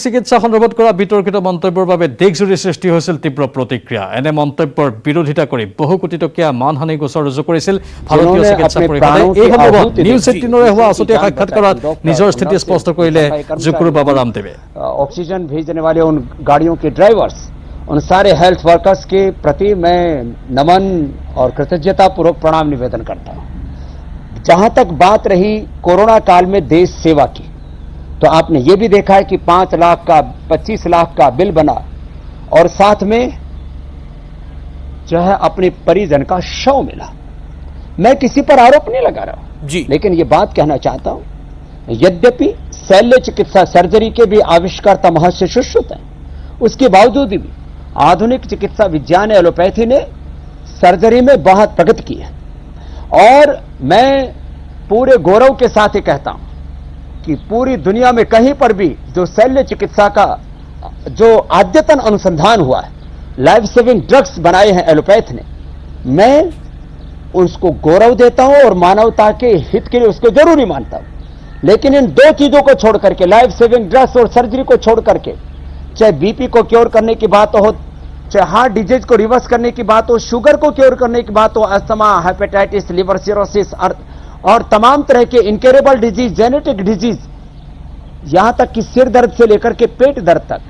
চিকিৎসা সন্দৰ্ভত কৰা বিতৰ্কিত মন্তব্যৰ বাবে দেশজুৰি সৃষ্টি হৈছিল তীব্ৰ প্ৰতিক্ৰিয়া। এনে মন্তব্যৰ বিৰোধিতা কৰি বহু কোটি টকীয়া মানহানি গোচৰ ৰুজু কৰিছিল ভাৰতীয় চিকিৎসা পৰিষদে। এই সন্দৰ্ভত নিউজ 18ৰে হোৱা আছুতীয়া সাক্ষাৎকাৰত নিজৰ স্থিতি স্পষ্ট কৰিলে জুকুৰু বাবা ৰামদেৱে। ऑक्सीजन भेजने वाले उन गाड़ियों के ड्राइवर्स, उन सारे हेल्थ वर्कर्स के प्रति मैं नमन और कृतज्ञता पूर्वक प्रणाम निवेदन करता हूं। जहां तक बात रही कोरोना काल में देश सेवा की, तो आपने ये भी देखा है कि 5 लाख का 25 लाख का बिल बना और साथ में जो है अपने परिजन का शव मिला। मैं किसी पर आरोप नहीं लगा रहा हूं जी, लेकिन ये बात कहना चाहता हूं, यद्यपि शल्य चिकित्सा सर्जरी के भी आविष्कर्ता महर्षि सुश्रुत हैं, उसके बावजूद भी आधुनिक चिकित्सा विज्ञान एलोपैथी ने सर्जरी में बहुत प्रगति की है। और मैं पूरे गौरव के साथ ही कहता हूं कि पूरी दुनिया में कहीं पर भी जो शल्य चिकित्सा का जो अद्यतन अनुसंधान हुआ है, लाइफ सेविंग ड्रग्स बनाए हैं एलोपैथ ने, मैं उसको गौरव देता हूं और मानवता के हित के लिए उसको जरूरी मानता हूं। लेकिन इन दो चीजों को छोड़ करके, लाइफ सेविंग ड्रग्स और सर्जरी को छोड़ करके, चाहे बीपी को क्योर करने की बात हो, चाहे हार्ट डिजीज को रिवर्स करने की बात हो, शुगर को क्योर करने की बात हो, अस्थमा, हेपेटाइटिस, लिवर सिरोसिस और तमाम तरह के इनक्योरेबल डिजीज, जेनेटिक डिजीज, यहां तक कि सिर दर्द से लेकर के पेट दर्द तक,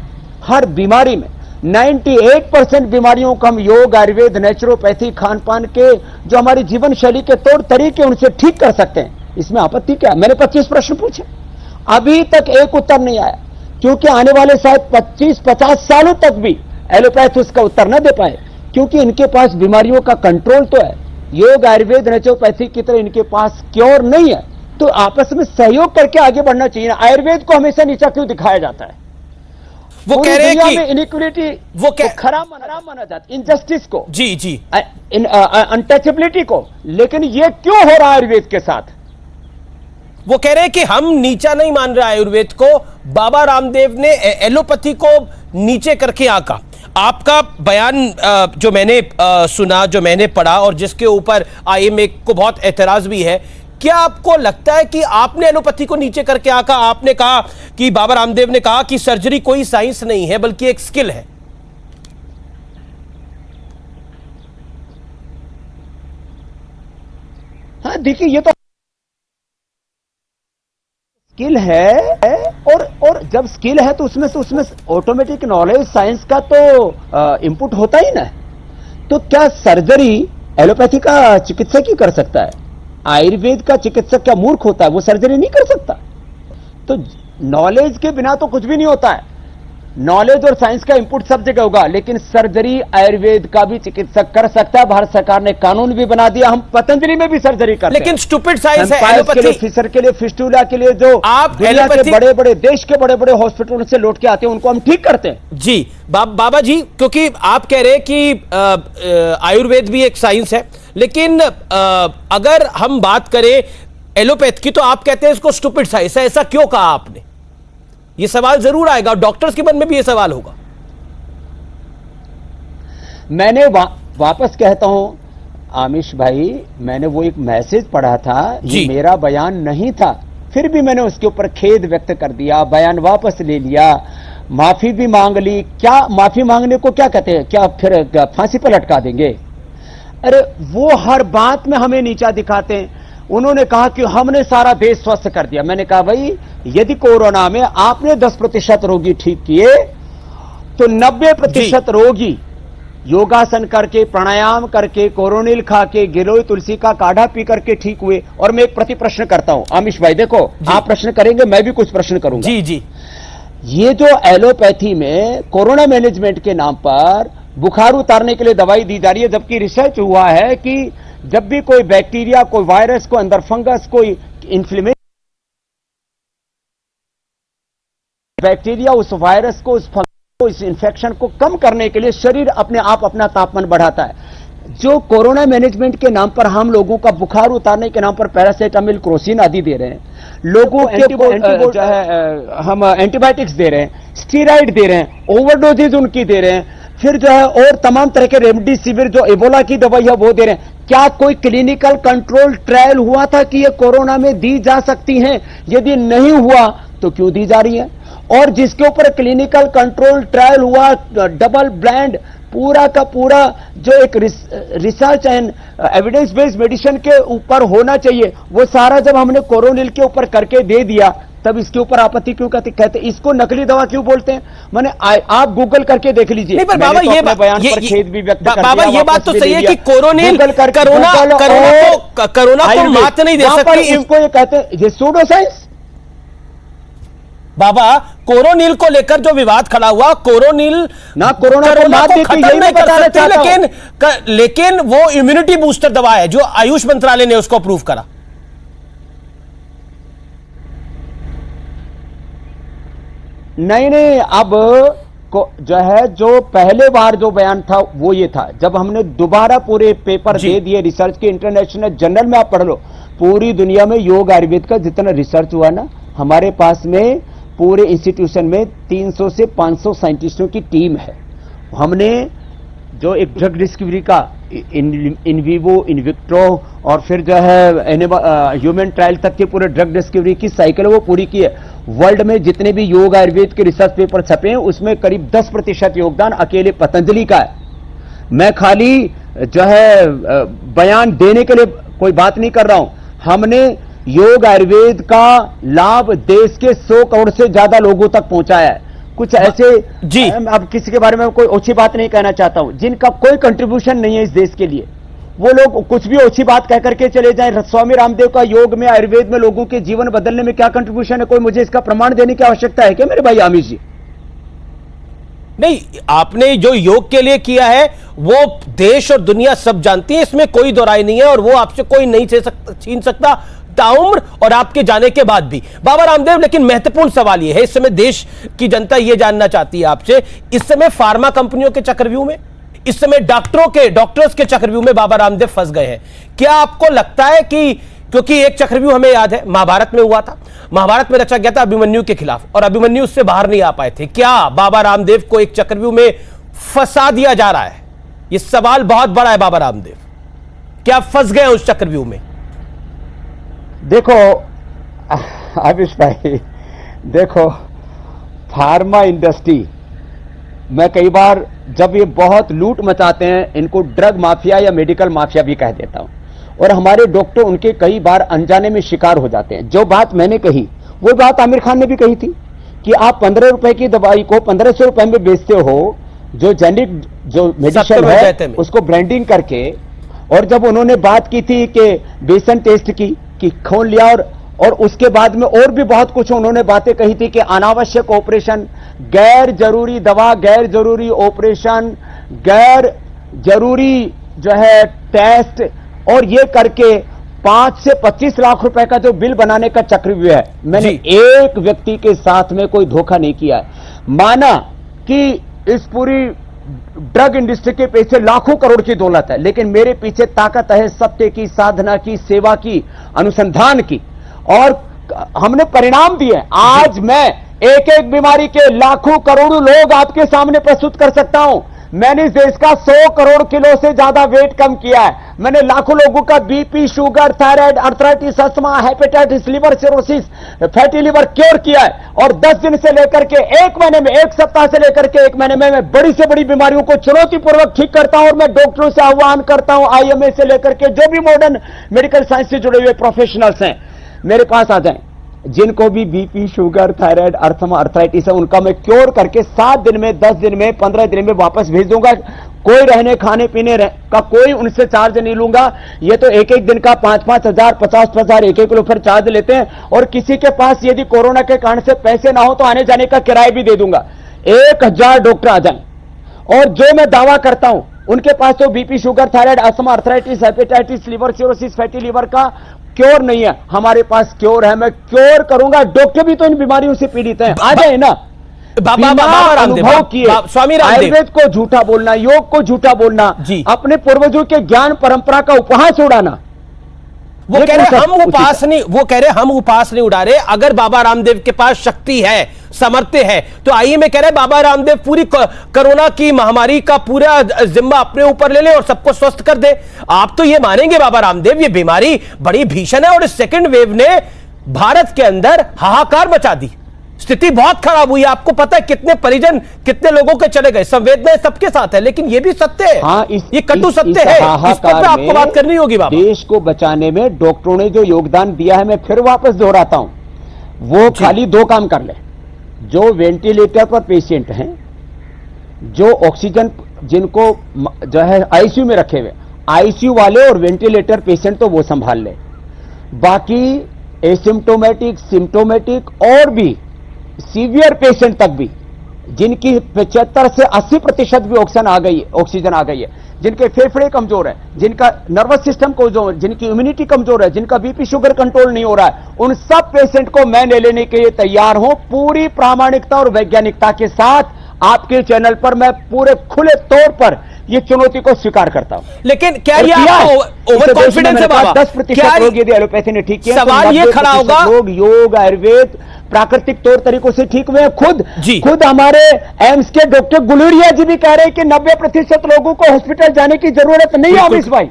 हर बीमारी में 98% बीमारियों को हम योग, आयुर्वेद, नेचुरोपैथी, खान पान के जो हमारी जीवन शैली के तौर तरीके उनसे ठीक कर सकते हैं। इसमें आपत्ति क्या? मैंने 25 प्रश्न पूछे, अभी तक एक उत्तर नहीं आया, क्योंकि आने वाले शायद 25-50 सालों तक भी एलोपैथ उसका उत्तर न दे पाए, क्योंकि इनके पास बीमारियों का कंट्रोल तो है, योग, आयुर्वेद, नेचुरोपैथी की तरह इनके पास क्योर नहीं है। तो आपस में सहयोग करके आगे बढ़ना चाहिए। आयुर्वेद को हमेशा नीचा क्यों दिखाया जाता है? वो कह रहे हैं कि इनइक्वालिटी, वो खराब माना जाता है, इनजस्टिस को, जी जी, अनटचेबिलिटी को, लेकिन ये क्यों हो रहा है आयुर्वेद के साथ? वो कह रहे हैं कि हम नीचा नहीं मान रहे आयुर्वेद को, बाबा रामदेव ने एलोपैथी को नीचे करके आका। आपका बयान जो मैंने सुना, जो मैंने पढ़ा और जिसके ऊपर आईएमए को बहुत एतराज भी है, क्या आपको लगता है कि आपने एलोपैथी को नीचे करके आका? आपने कहा कि बाबा रामदेव ने कहा कि सर्जरी कोई साइंस नहीं है बल्कि एक स्किल है। हाँ देखिए, ये तो स्किल है और जब स्किल है तो उसमें ऑटोमेटिक नॉलेज साइंस का तो इनपुट होता ही ना। तो क्या सर्जरी एलोपैथी का चिकित्सक ही कर सकता है? आयुर्वेद का चिकित्सक क्या मूर्ख होता है? वो सर्जरी नहीं कर सकता। तो नॉलेज के बिना तो कुछ भी नहीं होता है। नॉलेज और साइंस का इंपुट सब जगह होगा, लेकिन सर्जरी आयुर्वेद का भी चिकित्सक कर सकता है। भारत सरकार ने कानून भी बना दिया, हम पतंजलि में भी सर्जरी करते हैं। लेकिन स्टूपिड साइंस है एलोपैथी। फिशर के लिए, फिस्टूला के लिए जो आप दुनिया के बड़े-बड़े देश के बड़े-बड़े हॉस्पिटलों से लौट के आते हैं, उनको हम ठीक करते हैं। जी बाबा जी, क्योंकि आप कह रहे हैं कि आयुर्वेद भी एक साइंस है, लेकिन अगर हम बात करें एलोपैथ की, तो आप कहते हैं इसको स्टूपिड साइंस है। ऐसा क्यों कहा आपने? ये सवाल जरूर आएगा, डॉक्टर्स के मन में भी ये सवाल होगा। मैंने वापस कहता हूं आमिश भाई, मैंने वो एक मैसेज पढ़ा था, ये मेरा बयान नहीं था, फिर भी मैंने उसके ऊपर खेद व्यक्त कर दिया, बयान वापस ले लिया, माफी भी मांग ली। क्या माफी मांगने को क्या कहते हैं? क्या फिर फांसी पर लटका देंगे? अरे वो हर बात में हमें नीचा दिखाते हैं। उन्होंने कहा कि हमने सारा देश स्वस्थ कर दिया। मैंने कहा भाई, यदि कोरोना में आपने 10% रोगी ठीक किए, तो 90% रोगी योगासन करके, प्राणायाम करके, कोरोनिल खा के, गिलोय तुलसी का काढ़ा पी करके ठीक हुए। और मैं एक प्रति प्रश्न करता हूं आमिश भाई, देखो आप प्रश्न करेंगे, मैं भी कुछ प्रश्न करूंगा। जी जी, ये जो एलोपैथी में कोरोना मैनेजमेंट के नाम पर बुखार उतारने के लिए दवाई दी जा रही है, जबकि रिसर्च हुआ है कि जब भी कोई बैक्टीरिया, कोई वायरस, कोई अंदर फंगस, कोई इन्फ्लेमेशन, बैक्टीरिया उस वायरस को, उस फंगस को, इस इंफेक्शन को कम करने के लिए शरीर अपने आप अपना तापमान बढ़ाता है। जो कोरोना मैनेजमेंट के नाम पर हम लोगों का बुखार उतारने के नाम पर पैरासीटामोल, क्रोसिन आदि दे रहे हैं, लोगों के हम एंटीबायोटिक्स दे रहे हैं, स्टीरॉइड दे रहे हैं, ओवरडोजेज उनकी दे रहे हैं, फिर जो है और तमाम तरह के रेमडेसिविर जो एबोला की दवाई है वो दे रहे हैं। क्या कोई क्लिनिकल कंट्रोल ट्रायल हुआ था कि ये कोरोना में दी जा सकती हैं? यदि नहीं हुआ तो क्यों दी जा रही है? और जिसके ऊपर क्लिनिकल कंट्रोल ट्रायल हुआ, डबल ब्लाइंड पूरा का पूरा जो एक research and evidence based medicine के ऊपर होना चाहिए, वो सारा जब हमने कोरोनिल के ऊपर करके दे दिया, तब इसके ऊपर आपत्ति क्यों कहते? इसको नकली दवा क्यों बोलते हैं? मैंने आप गूगल करके देख लीजिए। नहीं, पर बाबा तो ये बयान पर खेद भी व्यक्त कर बाबा दिया, ये बात तो सही है कि कोरोनिल कोरोना को मात नहीं दे सकती। इसको ये कहते हैं ये सूडो साइंस। बाबा कोरोनिल को लेकर जो विवाद खड़ा हुआ, कोरोनिल ना कोरोना को मात देती, यही मैं बताना चाहता हूं। लेकिन वो इम्यूनिटी बूस्टर दवा है जो आयुष मंत्रालय ने उसको अप्रूव करा। नहीं, अब जो है, जो पहले बार जो बयान था वो ये था, जब हमने दोबारा पूरे पेपर दे दिए रिसर्च के, इंटरनेशनल जर्नल में आप पढ़ लो, पूरी दुनिया में योग आयुर्वेद का जितना रिसर्च हुआ ना, हमारे पास में पूरे इंस्टीट्यूशन में 300 से 500 साइंटिस्टों की टीम है। हमने जो एक ड्रग डिस्कवरी का इन विवो, इन विट्रो और फिर जो है ह्यूमन ट्रायल तक के पूरे ड्रग डिस्कवरी की साइकिल वो पूरी की है। वर्ल्ड में जितने भी योग आयुर्वेद के रिसर्च पेपर छपे हैं उसमें करीब 10% योगदान अकेले पतंजलि का है। मैं खाली जो है बयान देने के लिए कोई बात नहीं कर रहा हूं। हमने योग आयुर्वेद का लाभ देश के 100 करोड़ से ज्यादा लोगों तक पहुंचाया है। कुछ ऐसे जी, अब किसी के बारे में कोई ओछी बात नहीं कहना चाहता हूं, जिनका कोई कंट्रीब्यूशन नहीं है इस देश के लिए, वो लोग कुछ भी ओछी बात कह करके चले जाएं। स्वामी रामदेव का योग में, आयुर्वेद में लोगों के जीवन बदलने में क्या कंट्रीब्यूशन है? कोई मुझे इसका प्रमाण देने की आवश्यकता है क्या मेरे भाई आमिर जी? नहीं, आपने जो योग के लिए किया है वो देश और दुनिया सब जानती है, इसमें कोई दो राय नहीं है, और वो आपसे कोई नहीं छीन सकता ताउम्र और आपके जाने के बाद भी। बाबा रामदेव, लेकिन महत्वपूर्ण सवाल यह है, इस समय देश की जनता यह जानना चाहती है आपसे, इस समय फार्मा कंपनियों के चक्रव्यूह में, इस समय डॉक्टर्स के चक्रव्यूह में बाबा रामदेव फंस गए हैं। क्या आपको लगता है कि, क्योंकि एक चक्रव्यूह हमें याद है महाभारत में हुआ था, महाभारत में रचा गया था अभिमन्यु के खिलाफ और अभिमन्यु उससे बाहर नहीं आ पाए थे, क्या बाबा रामदेव को एक चक्रव्यूह में फंसा दिया जा रहा है? यह सवाल बहुत बड़ा है बाबा रामदेव, क्या फंस गए उस चक्रव्यूह में? देखो आयुष भाई, देखो फार्मा इंडस्ट्री मैं कई बार जब ये बहुत लूट मचाते हैं, इनको ड्रग माफिया या मेडिकल माफिया भी कह देता हूं, और हमारे डॉक्टर उनके कई बार अनजाने में शिकार हो जाते हैं। जो बात मैंने कही वो बात आमिर खान ने भी कही थी कि आप 15 रुपए की दवाई को 1500 रुपए में बेचते हो, जो जेनेरिक जो मेडिसिन है उसको ब्रांडिंग करके। और जब उन्होंने बात की थी कि बेसन टेस्ट की कि खोल लिया, और उसके बाद में और भी बहुत कुछ उन्होंने बातें कही थी कि अनावश्यक ऑपरेशन, गैर जरूरी दवा, गैर जरूरी ऑपरेशन, गैर जरूरी जो है टेस्ट, और ये करके 5 से 25 लाख रुपए का जो बिल बनाने का चक्रव्यूह है, मैंने एक व्यक्ति के साथ में कोई धोखा नहीं किया है। माना कि इस पूरी ड्रग इंडस्ट्री के पीछे लाखों करोड़ की दौलत है, लेकिन मेरे पीछे ताकत है सत्य की, साधना की, सेवा की, अनुसंधान की, और हमने परिणाम दिए। आज मैं एक एक बीमारी के लाखों करोड़ों लोग आपके सामने प्रस्तुत कर सकता हूं। मैंने इस देश का 100 करोड़ किलो से ज्यादा वेट कम किया है। मैंने लाखों लोगों का BP, sugar, thyroid, arthritis, asthma, hepatitis, liver cirrhosis, fatty liver cure किया है। और 10 दिन से लेकर के 1 महीने में, 1 सप्ताह से लेकर के 1 महीने में मैं बड़ी से बड़ी बीमारियों को चुनौतीपूर्वक ठीक करता हूं। और मैं डॉक्टरों से आह्वान करता हूं, आईएमए से लेकर के जो भी मॉडर्न मेडिकल साइंस से जुड़े हुए प्रोफेशनल्स हैं, मेरे पास आ जाएं। जिनको भी बीपी, शुगर, थायराइड, अर्थमा, अर्थराइटिस है, उनका मैं क्योर करके 7 दिन में, 10 दिन में, 15 दिन में वापस भेज दूंगा। कोई रहने खाने पीने का कोई उनसे चार्ज नहीं लूंगा। ये तो एक एक दिन का 5-5 हजार, 50-50 एक लोग फिर चार्ज लेते हैं। और किसी के पास यदि कोरोना के कारण से पैसे ना हो तो आने जाने का किराया भी दे दूंगा। 1000 डॉक्टर आ जाएं, और जो मैं दावा करता हूं उनके पास तो BP, sugar, thyroid, asthma, arthritis, hepatitis, liver cirrhosis, fatty liver का क्योर नहीं है। हमारे पास क्योर है, मैं क्योर करूंगा। डॉक्टर भी तो इन बीमारियों से पीड़ित हैं, आ जाए ना। अनुभव किए, स्वामी रामदेव, आयुर्वेद को झूठा बोलना, योग को झूठा बोलना, अपने पूर्वजों के ज्ञान परंपरा का उपहास उड़ाना। वो कह रहे हम उपास नहीं, वो कह रहे हम उपास नहीं उड़ा रहे। अगर बाबा रामदेव के पास शक्ति है, सामर्थ्य है, तो आइए मैं कह रहे बाबा रामदेव पूरी कोरोना की महामारी का पूरा जिम्मा अपने ऊपर ले ले और सबको स्वस्थ कर दे। आप तो ये मानेंगे बाबा रामदेव, ये बीमारी बड़ी भीषण है और इस सेकंड वेव ने भारत के अंदर हाहाकार मचा दी। स्थिति बहुत खराब हुई है। आपको पता है कितने परिजन, कितने लोगों के चले गए। संवेदनाएं सबके साथ है, लेकिन ये भी सत्य है। हाँ, ये कटु सत्य है, इस पर आपको बात करनी होगी बाबा। देश को बचाने में डॉक्टरों ने जो योगदान दिया है, मैं फिर वापस दोहराता हूं, वो खाली दो काम कर ले। जो वेंटिलेटर पर पेशेंट हैं, जो ऑक्सीजन जिनको जो है आईसीयू में रखे हुए, आईसीयू वाले और वेंटिलेटर पेशेंट तो वो संभाल ले। बाकी एसिम्प्टोमेटिक, सिम्प्टोमेटिक और भी सीवियर पेशेंट तक भी, जिनकी 75 से 80% भी ऑक्सीजन आ गई है, जिनके फेफड़े कमजोर है, जिनका नर्वस सिस्टम कमजोर है, जिनकी इम्यूनिटी कमजोर है, जिनका बीपी शुगर कंट्रोल नहीं हो रहा है, उन सब पेशेंट को मैं ले लेने के लिए तैयार हूं। पूरी प्रामाणिकता और वैज्ञानिकता के साथ आपके चैनल पर मैं पूरे खुले तौर पर ये चुनौती को स्वीकार करता हूं। लेकिन क्या ये आपका ओवर कॉन्फिडेंस है बाबा? 10% रोग यदि एलोपैथी ने ठीक किया, सवाल ये खड़ा होगा, लोग योग, आयुर्वेद, प्राकृतिक तौर तरीकों से ठीक हुए हैं। खुद हमारे एम्स के डॉक्टर गुलेरिया जी भी कह रहे हैं कि 90% लोगों को हॉस्पिटल जाने की जरूरत नहीं है अमीश भाई।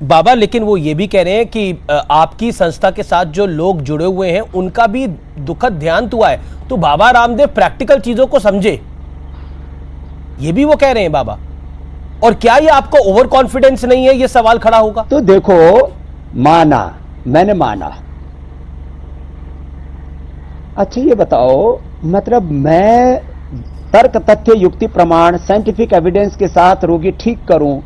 बाबा, लेकिन वो ये भी कह रहे हैं कि आपकी संस्था के साथ जो लोग जुड़े हुए हैं उनका भी दुखद देहांत हुआ है, तो बाबा रामदेव प्रैक्टिकल चीजों को समझे, ये भी वो कह रहे हैं बाबा। और क्या ये आपको ओवर कॉन्फिडेंस नहीं है, ये सवाल खड़ा होगा। तो देखो, मैंने माना। अच्छा ये बताओ, मतलब मैं तर्क, तथ्य, युक्ति, प्रमाण, साइंटिफिक एविडेंस के साथ रोगी ठीक करूं,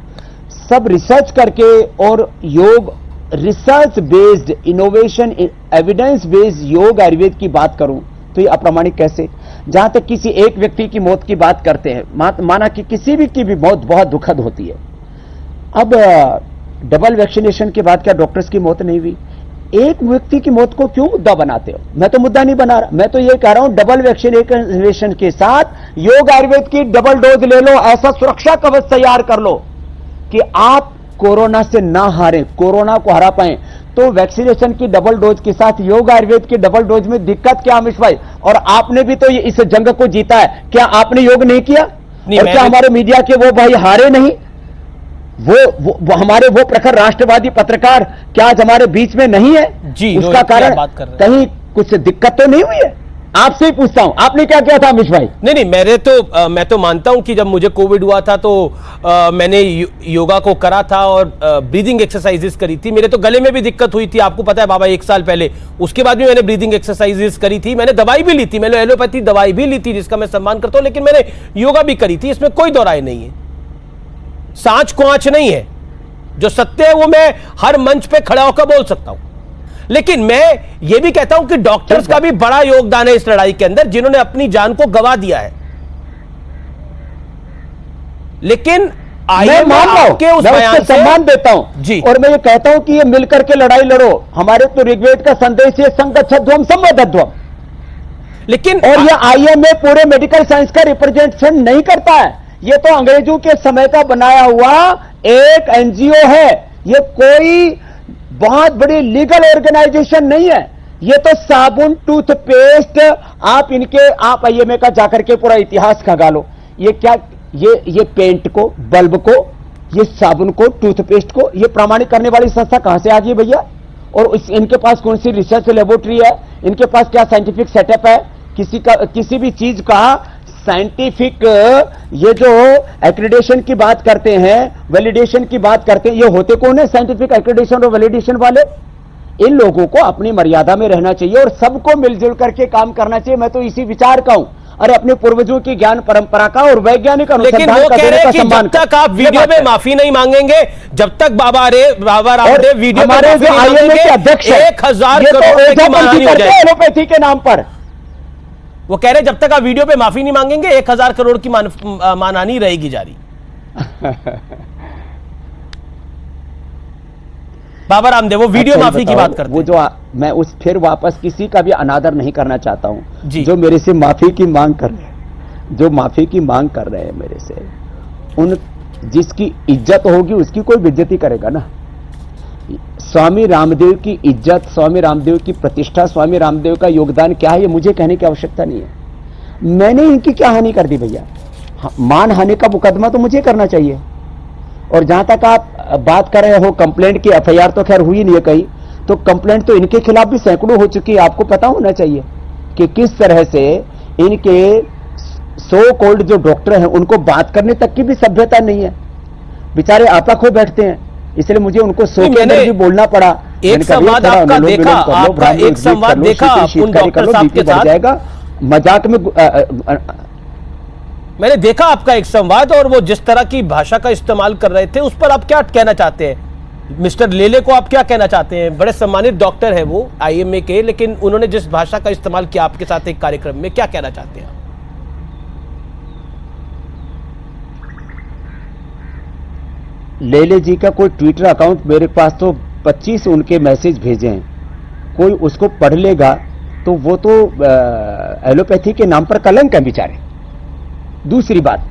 सब रिसर्च करके, और योग research based, innovation, evidence based योग आयुर्वेद की बात करूं, तो ये अप्रामाणिक कैसे? जहां तक किसी एक व्यक्ति की मौत की बात करते हैं, माना कि किसी भी की भी मौत बहुत दुखद होती है। अब डबल वैक्सीनेशन के बाद क्या डॉक्टर्स की मौत नहीं हुई? एक व्यक्ति की मौत को क्यों मुद्दा बनाते हो? मैं तो मुद्दा नहीं बना रहा, मैं तो ये कह रहा हूं डबल वैक्सीनेशन के साथ योग आयुर्वेद की डबल डोज ले लो, ऐसा सुरक्षा कवच तैयार कर लो कि आप कोरोना से ना हारें, कोरोना को हरा पाएं। तो वैक्सीनेशन की डबल डोज के साथ योग आयुर्वेद की डबल डोज में दिक्कत क्या अमीश भाई? और आपने भी तो इस जंग को जीता है, क्या आपने योग नहीं किया? और क्या हमारे मीडिया के वो भाई हारे नहीं? वो हमारे वो प्रखर राष्ट्रवादी पत्रकार क्या आज हमारे बीच में नहीं है? जी, उसका कारण कहीं कुछ दिक्कत तो नहीं हुई है? आपसे ही पूछता हूं, आपने क्या किया था अमीश भाई? नहीं, मैं तो मानता हूं कि जब मुझे कोविड हुआ था तो मैंने योगा को करा था और ब्रीदिंग एक्सरसाइजेस करी थी। मेरे तो गले में भी दिक्कत हुई थी, आपको पता है बाबा, 1 साल पहले। उसके बाद भी मैंने ब्रीदिंग एक्सरसाइजेस करी थी, मैंने दवाई भी ली थी, मैंने एलोपैथी दवाई भी ली थी, जिसका मैं सम्मान करता हूं, लेकिन मैंने योगा भी करी थी, इसमें कोई दो राय नहीं है। सांच को आंच नहीं है, जो सत्य है वो मैं हर मंच पे खड़ा होकर बोल सकता हूं। लेकिन मैं ये भी कहता हूं कि डॉक्टर्स का भी बड़ा योगदान है इस लड़ाई के अंदर, जिन्होंने अपनी जान को गंवा दिया है। लेकिन मैं मान रहा हूं, के उस बयान से सम्मान देता हूं जी, और मैं ये कहता हूं कि ये मिलकर के लड़ाई लड़ो। हमारे तो ऋग्वेद का संदेश है संगच्छध्वम संवदध्वम, लेकिन और ये आईएमए पूरे मेडिकल साइंस का रिप्रेजेंटेशन नहीं करता है। ये तो अंग्रेजों के समय का बनाया हुआ एक एनजीओ है, ये कोई बहुत बड़ी लीगल ऑर्गेनाइजेशन नहीं है। ये तो साबुन, टूथपेस्ट, आप आईएमए का जाकर के पूरा इतिहास खंगा लो। ये क्या, ये पेंट को, बल्ब को, ये साबुन को, टूथपेस्ट को ये प्रमाणित करने वाली संस्था कहां से आ गई भैया? और इनके पास कौन सी रिसर्च लेबोरेटरी है? इनके पास क्या साइंटिफिक सेटअप है? किसी भी चीज का साइंटिफिक, ये जो एक्रेडिटेशन की बात करते हैं, वैलिडेशन की बात करते हैं, ये होते कौन है साइंटिफिक एक्रेडिटेशन और वैलिडेशन वाले? इन लोगों को अपनी मर्यादा में रहना चाहिए और सबको मिलजुल करके काम करना चाहिए। मैं तो इसी विचार का हूं, अरे अपने पूर्वजों की ज्ञान परंपरा का और वैज्ञानिक अनुसंधान का सम्मान। जब तक आप वीडियो में माफी नहीं मांगेंगे, जब तक बाबा रामदेव वीडियो में माफी नहीं मांगेंगे, 1000 करोड़ की मानहानि हो जाएगी एलोपैथी के नाम पर। वो कह रहे जब तक आप वीडियो पे माफी नहीं मांगेंगे 1000 करोड़ की मानहानि रहेगी जारी। बाबा रामदेव वो वीडियो माफी की बात करते हैं। वो जो मैं उस फिर वापस किसी का भी अनादर नहीं करना चाहता हूं, जी। जो मेरे से माफी की मांग कर रहे हैं, जो माफी की मांग कर रहे हैं मेरे से, उन जिसकी इज्जत होगी उसकी कोई बेइज्जती करेगा ना। स्वामी रामदेव की इज्जत, स्वामी रामदेव की प्रतिष्ठा, स्वामी रामदेव का योगदान क्या है, ये मुझे कहने की आवश्यकता नहीं है। मैंने इनकी क्या हानि कर दी भैया? मान हानि का मुकदमा तो मुझे करना चाहिए। और जहां तक आप बात कर रहे हो कंप्लेंट की, एफआईआर तो खैर हुई नहीं है कहीं, तो कंप्लेंट तो इनके खिलाफ भी सैकड़ों हो चुकी है। आपको पता होना चाहिए कि किस तरह से इनके सो कॉल्ड जो डॉक्टर हैं उनको बात करने तक की भी सभ्यता नहीं है, बेचारे आपा खो बैठते हैं। इसलिए मुझे उनको सो के अंदर भी बोलना पड़ा। एक संवाद आपका देखा, आपका एक संवाद देखा उन डॉक्टर साहब के साथ, जाएगा मजाक में मैंने देखा आपका एक संवाद, और वो जिस तरह की भाषा का इस्तेमाल कर रहे थे उस पर आप क्या कहना चाहते हैं? मिस्टर लेले को आप क्या कहना चाहते हैं? बड़े सम्मानित डॉक्टर है वो आईएमए के, लेकिन उन्होंने जिस भाषा का इस्तेमाल किया आपके साथ एक कार्यक्रम में, क्या कहना चाहते हैं? लेले जी का कोई ट्विटर अकाउंट मेरे पास तो 25 उनके मैसेज भेजे हैं, कोई उसको पढ़ लेगा तो वो तो एलोपैथी के नाम पर कलंक है बेचारे। दूसरी बात,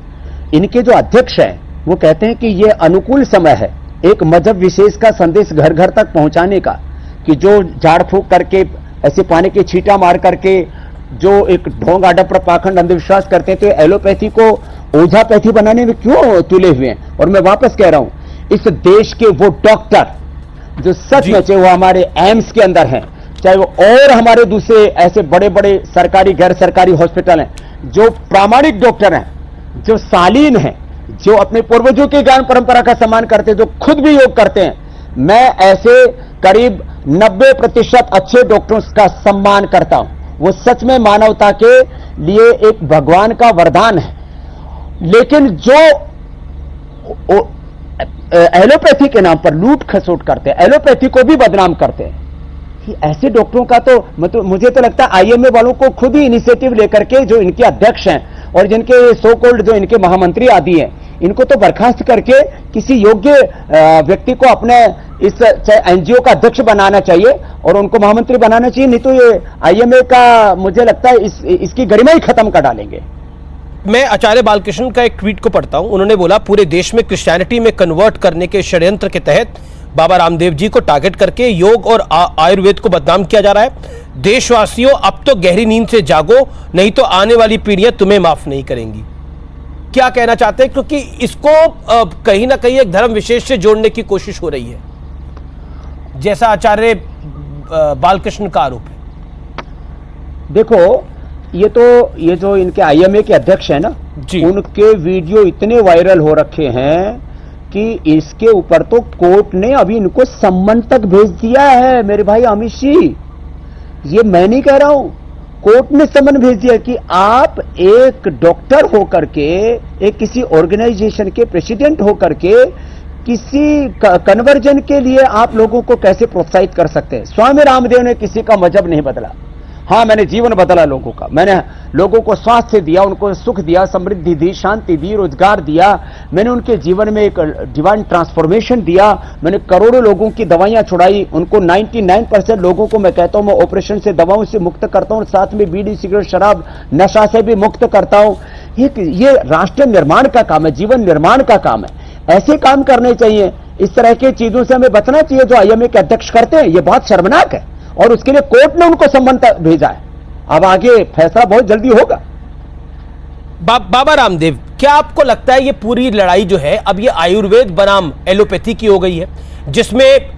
इनके जो अध्यक्ष हैं वो कहते हैं कि ये अनुकूल समय है एक मजहब विशेष का संदेश घर घर तक पहुंचाने का, कि जो झाड़ फूक करके ऐसे पानी के छींटा मार करके जो एक ढोंग आडप पर पाखंड अंधविश्वास करते हैं, तो एलोपैथी को ओझापैथी बनाने में क्यों तुले हुए हैं? और मैं वापस कह रहा हूं, इस देश के वो डॉक्टर जो सच में, चाहे वो हमारे एम्स के अंदर हैं, चाहे वो और हमारे दूसरे ऐसे बड़े बड़े सरकारी गैर सरकारी हॉस्पिटल हैं, जो प्रामाणिक डॉक्टर हैं, जो शालीन हैं, जो अपने पूर्वजों की ज्ञान परंपरा का सम्मान करते हैं, जो खुद भी योग करते हैं, मैं ऐसे करीब 90% अच्छे डॉक्टरों का सम्मान करता हूं। वो सच में मानवता के लिए एक भगवान का वरदान है। लेकिन जो एलोपैथी के नाम पर लूट खसोट करते हैं, एलोपैथी को भी बदनाम करते हैं, कि ऐसे डॉक्टरों का तो मतलब मुझे तो लगता है आईएमए वालों को खुद ही इनिशिएटिव लेकर के, जो इनके अध्यक्ष हैं और जिनके सो कॉल्ड जो इनके महामंत्री आदि हैं, इनको तो बर्खास्त करके किसी योग्य व्यक्ति को अपने इस एनजीओ का अध्यक्ष बनाना चाहिए और उनको महामंत्री बनाना चाहिए। नहीं तो ये आईएमए का मुझे लगता है इसकी गरिमा ही खत्म कर डालेंगे। मैं आचार्य बालकृष्ण का एक ट्वीट को पढ़ता हूं। उन्होंने बोला, पूरे देश में क्रिश्चियनिटी में कन्वर्ट करने के षड्यंत्र के तहत बाबा रामदेव जी को टारगेट करके योग और आयुर्वेद को बदनाम किया जा रहा है। देशवासियों, अब तो गहरी नींद से जागो, नहीं तो आने वाली पीढ़ियां तुम्हें माफ नहीं करेंगी। क्या कहना चाहते हैं? क्योंकि इसको कहीं ना कहीं एक धर्म विशेष से जोड़ने की कोशिश हो रही है, जैसा आचार्य बालकृष्ण का आरोप है। देखो, ये जो इनके आईएमए के अध्यक्ष हैं ना, उनके वीडियो इतने वायरल हो रखे हैं कि इसके ऊपर तो कोर्ट ने अभी इनको सम्मन तक भेज दिया है। मेरे भाई अमित जी, ये मैं नहीं कह रहा हूं, कोर्ट ने सम्मन भेज दिया कि आप एक डॉक्टर होकर के, एक किसी ऑर्गेनाइजेशन के प्रेसिडेंट होकर के किसी कन्वर्जन के लिए आप लोगों को कैसे प्रोत्साहित कर सकते हैं। स्वामी रामदेव ने किसी का मजहब नहीं बदला। हाँ, मैंने जीवन बदला लोगों का, मैंने लोगों को स्वास्थ्य दिया, उनको सुख दिया, समृद्धि दी, शांति दी, रोजगार दिया, मैंने उनके जीवन में एक डिवाइन ट्रांसफॉर्मेशन दिया, मैंने करोड़ों लोगों की दवाइयां छुड़ाई, उनको 99% लोगों को मैं कहता हूं मैं ऑपरेशन से, दवाओं से मुक्त करता हूं, साथ में बीड़ी सिगरेट शराब नशा से भी मुक्त करता हूं। ये राष्ट्र निर्माण का काम है, जीवन निर्माण का काम है। ऐसे काम करने चाहिए, इस तरह की चीजों से हमें बचना चाहिए जो आईएमए के अध्यक्ष करते हैं। ये बहुत शर्मनाक है और उसके लिए कोर्ट ने उनको सम्मन भेजा है। अब आगे फैसला बहुत जल्दी होगा। बाबा रामदेव, क्या आपको लगता है ये पूरी लड़ाई जो है अब ये आयुर्वेद बनाम एलोपैथी की हो गई है, जिसमें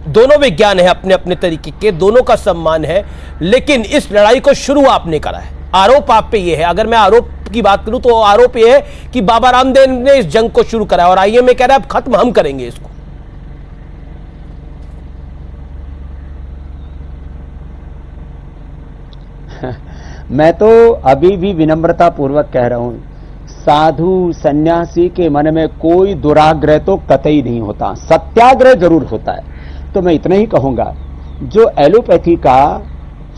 दोनों विज्ञान है अपने अपने तरीके के, दोनों का सम्मान है, लेकिन इस लड़ाई को शुरू आपने करा है। आरोप आप पे ये है, अगर मैं आरोप की बात करूं तो आरोप ये है कि बाबा रामदेव ने इस जंग को शुरू करा और आईएमए कह रहा है अब खत्म हम करेंगे इसको। मैं तो अभी भी विनम्रता पूर्वक कह रहा हूं, साधु सन्यासी के मन में कोई दुराग्रह तो कतई नहीं होता, सत्याग्रह जरूर होता है। तो मैं इतना ही कहूंगा, जो एलोपैथी का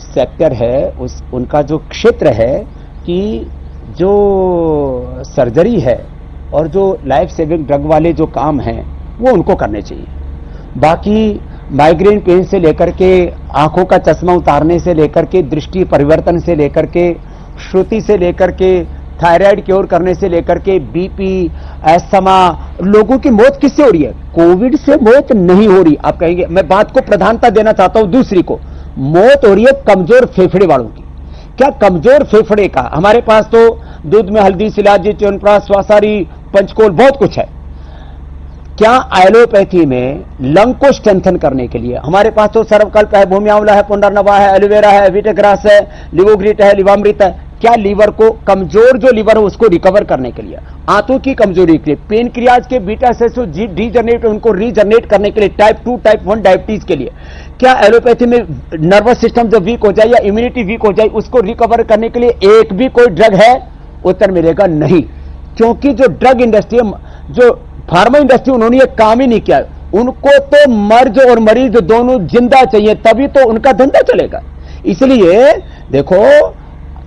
सेक्टर है, उनका जो क्षेत्र है, कि जो सर्जरी है और जो लाइफ सेविंग ड्रग वाले जो काम हैं वो उनको करने चाहिए। बाकी माइग्रेन पेन से लेकर के, आंखों का चश्मा उतारने से लेकर के, दृष्टि परिवर्तन से लेकर के, श्रुति से लेकर के, थायराइड क्योर करने से लेकर के, बीपी, अस्थमा, लोगों की मौत किससे हो रही है? कोविड से मौत नहीं हो रही। आप कहेंगे, मैं बात को प्रधानता देना चाहता हूं दूसरी को, मौत हो रही है कमजोर फेफड़े वालों की। क्या कमजोर फेफड़े का? हमारे पास तो दूध में हल्दी, शिलाजी, च्यवनप्राश, स्वासारी, पंचकोल बहुत कुछ है। क्या एलोपैथी में लंग को स्ट्रेंथन करने के लिए हमारे पास तो सर्वकल्प है, भूमि आंवला है, पुनर्नवा है, एलोवेरा है, वीटग्रास है, लिवोग्रिट है, लिवामृत है। क्या लीवर को कमजोर जो लीवर है उसको रिकवर करने के लिए, आंतों की कमजोरी के लिए, पेनक्रियाज के बीटा सेल्स डीजनरेट उनको रीजनरेट करने के लिए, टाइप 2 टाइप 1 डायबिटीज के लिए, क्या एलोपैथी में नर्वस सिस्टम जो वीक हो जाए या इम्यूनिटी वीक हो जाए उसको रिकवर करने के लिए एक भी कोई ड्रग है? उत्तर मिलेगा नहीं, क्योंकि जो ड्रग इंडस्ट्री, जो फार्मा इंडस्ट्री, उन्होंने ये काम ही नहीं किया। उनको तो मर्ज और मरीज दोनों जिंदा चाहिए, तभी तो उनका धंधा चलेगा। इसलिए देखो,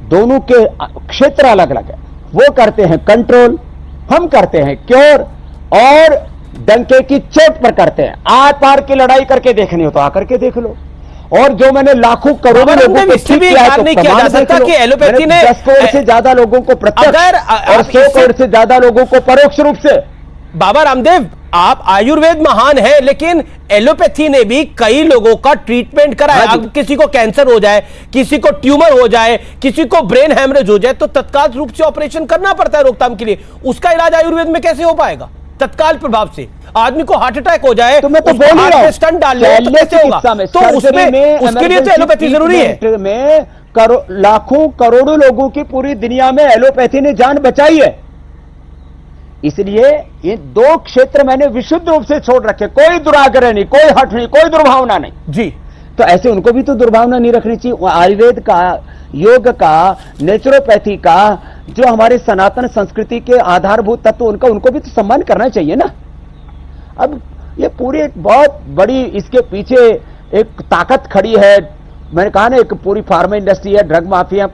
दोनों के क्षेत्र अलग अलग है। वो करते हैं कंट्रोल, हम करते हैं क्योर, और डंके की चोट पर करते हैं। आर पार की लड़ाई करके देखनी हो तो आकर के देख लो। और जो मैंने लाखों करोड़ों लोगों को ठीक किया है, तो नहीं किया जा सकता कि एलोपैथी ने 10 करोड़ से ज्यादा लोगों को प्रत्यक्ष और 100 करोड़ से ज्यादा लोगों को परोक्ष रूप से। बाबा रामदेव, आप आयुर्वेद महान है, लेकिन एलोपैथी ने भी कई लोगों का ट्रीटमेंट करा है। अब किसी को कैंसर हो जाए, किसी को ट्यूमर हो जाए, किसी को ब्रेन हैमरेज हो जाए, तो तत्काल रूप से ऑपरेशन करना पड़ता है रोकथाम के लिए। उसका इलाज आयुर्वेद में कैसे हो पाएगा तत्काल प्रभाव से? आदमी को हार्ट अटैक हो जाए तो मैं तो बोल ही रहा हूं, स्टंट डाल ले तो कैसे होगा? तो उसमें उसके लिए तो एलोपैथी जरूरी है। में लाखों करोड़ों लोगों की पूरी दुनिया में एलोपैथी ने जान बचाई है। इसलिए ये 2 क्षेत्र मैंने विशुद्ध रूप से छोड़ रखे, कोई दुराग्रह नहीं, कोई हट नहीं, कोई दुर्भावना नहीं जी। तो ऐसे उनको भी तो दुर्भावना नहीं रखनी चाहिए। आयुर्वेद का, योग का, नेचुरोपैथी का, जो हमारे सनातन संस्कृति के आधारभूत तत्व, उनका उनको भी तो सम्मान करना चाहिए ना। अब ये पूरी एक बहुत बड़ी इसके पीछे एक ताकत खड़ी है। मैंने कहा ना, एक पूरी फार्मा इंडस्ट्री है, ड्रग माफिया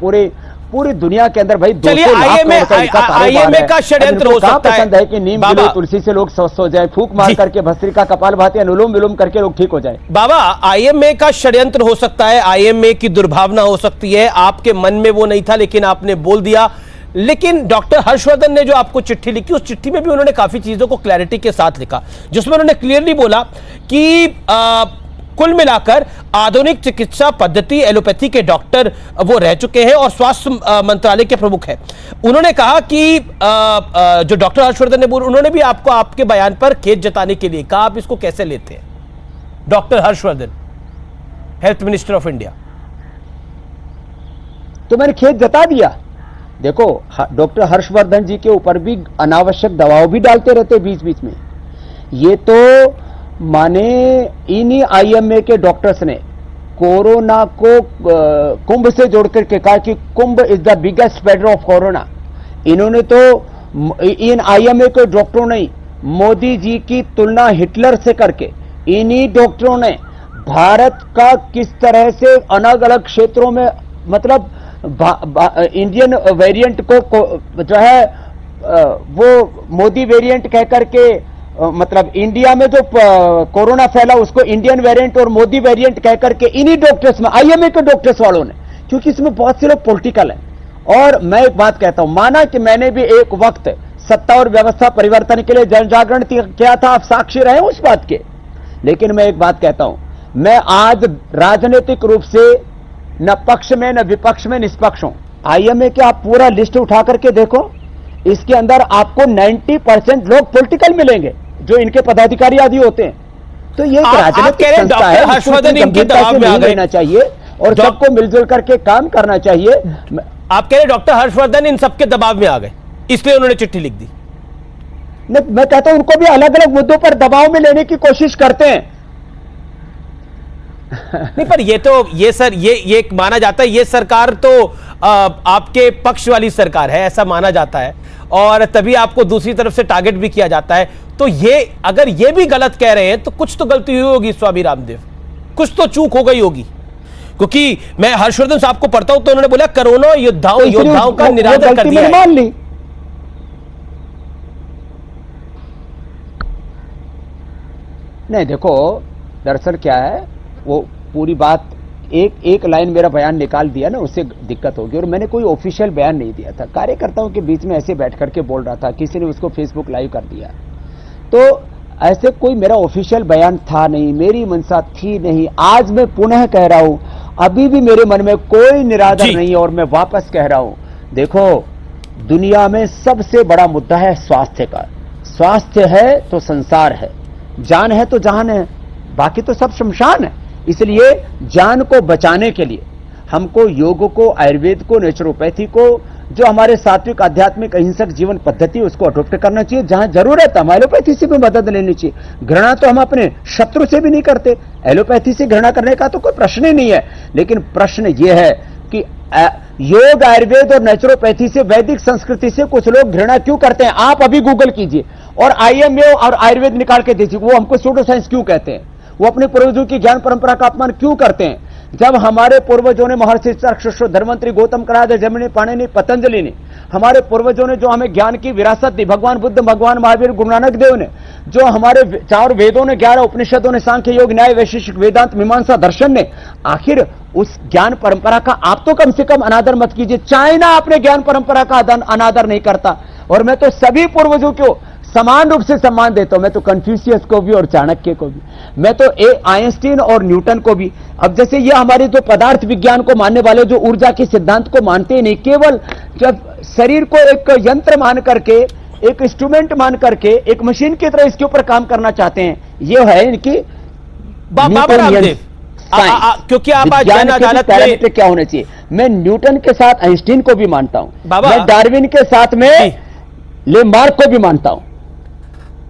पूरी दुनिया के अंदर। भाई चलिए, आईएमए का षड्यंत्र हो सकता है। पसंद है कि नीम गिरे, तुलसी से लोग स्वस्थ हो जाए, फूंक मार करके भस्त्रिका, कपालभाति, अनुलोम विलोम करके लोग ठीक हो जाए। बाबा, आईएमए का षड्यंत्र हो सकता है, आईएमए की दुर्भावना हो सकती है। आपके मन में वो नहीं था, लेकिन आपने बोल दिया। लेकिन डॉक्टर हर्षवर्धन ने जो आपको चिट्ठी लिखी, उस चिट्ठी में भी उन्होंने काफी चीजों को क्लैरिटी के साथ लिखा, जिसमें उन्होंने क्लियरली बोला कि कुल मिलाकर आधुनिक चिकित्सा पद्धति एलोपैथी के डॉक्टर वो रह चुके हैं और स्वास्थ्य मंत्रालय के प्रमुख हैं। उन्होंने कहा कि जो डॉक्टर हर्षवर्धन ने बोला, उन्होंने भी आपको आपके बयान पर खेद जताने के लिए कहा। आप इसको कैसे लेते हैं? Doctor Harshvardhan, health minister of India. तो मैंने खेद जता दिया। देखो, डॉक्टर हर्षवर्धन जी के ऊपर भी अनावश्यक दबाव भी डालते रहते बीच बीच में। ये तो माने इन्हीं आईएमए के डॉक्टर्स ने कोरोना को कुंभ से जोड़ करके कहा कि Kumbh is the biggest spreader of corona. इन्होंने तो, इन आईएमए के डॉक्टरों ने मोदी जी की तुलना हिटलर से करके, इन्हीं डॉक्टरों ने भारत का किस तरह से अलग अलग क्षेत्रों में, मतलब इंडियन वेरिएंट को जो है वो मोदी वेरिएंट कह करके, मतलब इंडिया में जो कोरोना फैला उसको इंडियन वेरिएंट और मोदी वेरिएंट कह करके इन्हीं डॉक्टर्स में, आईएमए के डॉक्टर्स वालों ने, क्योंकि इसमें बहुत से लोग पॉलिटिकल हैं। और मैं एक बात कहता हूं, माना कि मैंने भी एक वक्त सत्ता और व्यवस्था परिवर्तन के लिए जन जागरण किया था, आप साक्षी रहे उस बात के। लेकिन मैं एक बात कहता हूं, मैं आज राजनीतिक रूप से न पक्ष में न विपक्ष में निष्पक्ष हूं। आईएमए के आप पूरा लिस्ट उठा करके देखो, इसके अंदर आपको 90% लोग पॉलिटिकल मिलेंगे, जो इनके पदाधिकारी आदि होते हैं। तो ये एक राजनीतिक संस्था है, हर्षवर्धन इनके दबाव में आ गए रहना चाहिए और सबको मिलजुल करके काम करना चाहिए। आप कह रहे डॉक्टर हर्षवर्धन इन सबके दबाव में आ गए, इसलिए उन्होंने चिट्ठी लिख दी। मैं कहता हूं उनको भी अलग अलग मुद्दों पर दबाव में लेने की कोशिश करते हैं। नहीं, पर ये माना जाता है, ये सरकार तो आपके पक्ष वाली सरकार है, ऐसा माना जाता है, और तभी आपको दूसरी तरफ से टारगेट भी किया जाता है। तो ये, अगर ये भी गलत कह रहे हैं तो कुछ तो गलती हुई होगी स्वामी रामदेव, कुछ तो चूक हो गई होगी। क्योंकि मैं हर्षवर्धन साहब को पढ़ता हूं तो उन्होंने बोला कोरोना योद्धाओं का निरादर कर दिया है। नहीं, देखो दरअसल क्या है, वो पूरी बात एक लाइन मेरा बयान निकाल दिया ना, उससे दिक्कत होगी। और मैंने कोई ऑफिशियल बयान नहीं दिया था, कार्यकर्ताओं के बीच में ऐसे बैठ करके बोल रहा था, किसी ने उसको फेसबुक लाइव कर दिया। तो ऐसे कोई मेरा ऑफिशियल बयान था नहीं, मेरी मंशा थी नहीं। आज मैं पुनः कह रहा हूं, अभी भी मेरे मन में कोई निरादर नहीं, और मैं वापस कह रहा हूं, देखो दुनिया में सबसे बड़ा मुद्दा है स्वास्थ्य का। स्वास्थ्य है तो संसार है, जान है तो जहान है, बाकी तो सब शमशान है। इसलिए जान को बचाने के लिए हमको योग को, आयुर्वेद को, नेचुरोपैथी को, जो हमारे सात्विक आध्यात्मिक अहिंसक जीवन पद्धति उसको अडॉप्ट करना चाहिए। जहां जरूरत है हम एलोपैथी से भी मदद लेनी चाहिए। घृणा तो हम अपने शत्रु से भी नहीं करते, एलोपैथी से घृणा करने का तो कोई प्रश्न ही नहीं है। लेकिन प्रश्न यह है कि योग, आयुर्वेद और नेचुरोपैथी से, वैदिक संस्कृति से कुछ लोग घृणा क्यों करते हैं? आप अभी गूगल कीजिए और आईएमए और आयुर्वेद निकाल के दीजिए, वो हमको सूडो साइंस क्यों कहते हैं? वो अपने पूर्वजों की ज्ञान परंपरा का अपमान क्यों करते हैं? जब हमारे पूर्वजों ने, महर्षि चरक, धर्मंत्री, गौतम कराद, जमिनी, पाणिनि, पतंजलि ने, हमारे पूर्वजों ने जो हमें ज्ञान की विरासत दी, भगवान बुद्ध, भगवान महावीर, गुरु नानक देव ने, जो हमारे 4 वेदों ने, 11 उपनिषदों ने, सांख्य, योग, न्याय, वैशेषिक, वेदांत, मीमांसा, दर्शन ने, आखिर उस ज्ञान परंपरा का आप तो कम से कम अनादर मत कीजिए। चाइना अपने ज्ञान परंपरा का अनादर नहीं करता, और मैं तो सभी पूर्वजों को समान रूप से सम्मान देता हूं। मैं तो कन्फ्यूशियस को भी और चाणक्य को भी, मैं तो आइंस्टीन और न्यूटन को भी। अब जैसे ये हमारे जो पदार्थ विज्ञान को मानने वाले, जो ऊर्जा के सिद्धांत को मानते ही नहीं, केवल जब शरीर को एक यंत्र मान करके, एक इंस्ट्रूमेंट मान करके, एक मशीन की तरह इसके ऊपर काम करना चाहते हैं, ये है इनकी बाबा रामदेव। क्योंकि आप आज जन अदालत में क्या होना चाहिए, मैं न्यूटन के साथ आइंस्टीन को भी मानता हूं, बाबा मैं डार्विन के साथ में लेमार्क को भी मानता हूं।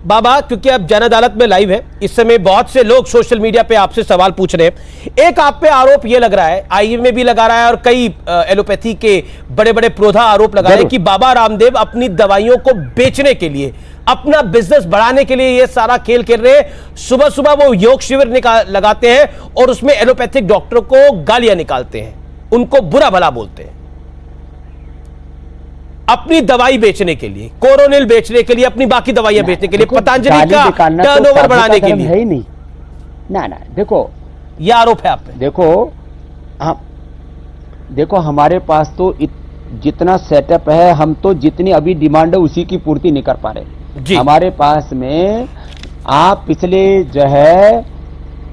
बाबा, क्योंकि अब जन अदालत में लाइव है, इस समय बहुत से लोग सोशल मीडिया पे आपसे सवाल पूछ रहे हैं। एक आप पे आरोप ये लग रहा है, आईएमए भी लगा रहा है और कई एलोपैथी के बड़े बड़े प्रोधा आरोप लगा रहे हैं कि बाबा रामदेव अपनी दवाइयों को बेचने के लिए, अपना बिजनेस बढ़ाने के लिए ये सारा खेल खेल रहे हैं। सुबह सुबह वो योग शिविर लगाते हैं और उसमें एलोपैथिक डॉक्टरों को गालियां निकालते हैं, उनको बुरा भला बोलते हैं, अपनी दवाई बेचने के लिए, कोरोनिल बेचने के लिए, अपनी बाकी दवाइयां बेचने के लिए, पतंजलि का टर्नओवर बढ़ाने के लिए। है ही नहीं ना। देखो, यह आरोप है आप पे। देखो हमारे पास तो जितना सेटअप है, हम तो जितनी अभी डिमांड है उसी की पूर्ति नहीं कर पा रहे। हमारे पास में आप पिछले जो है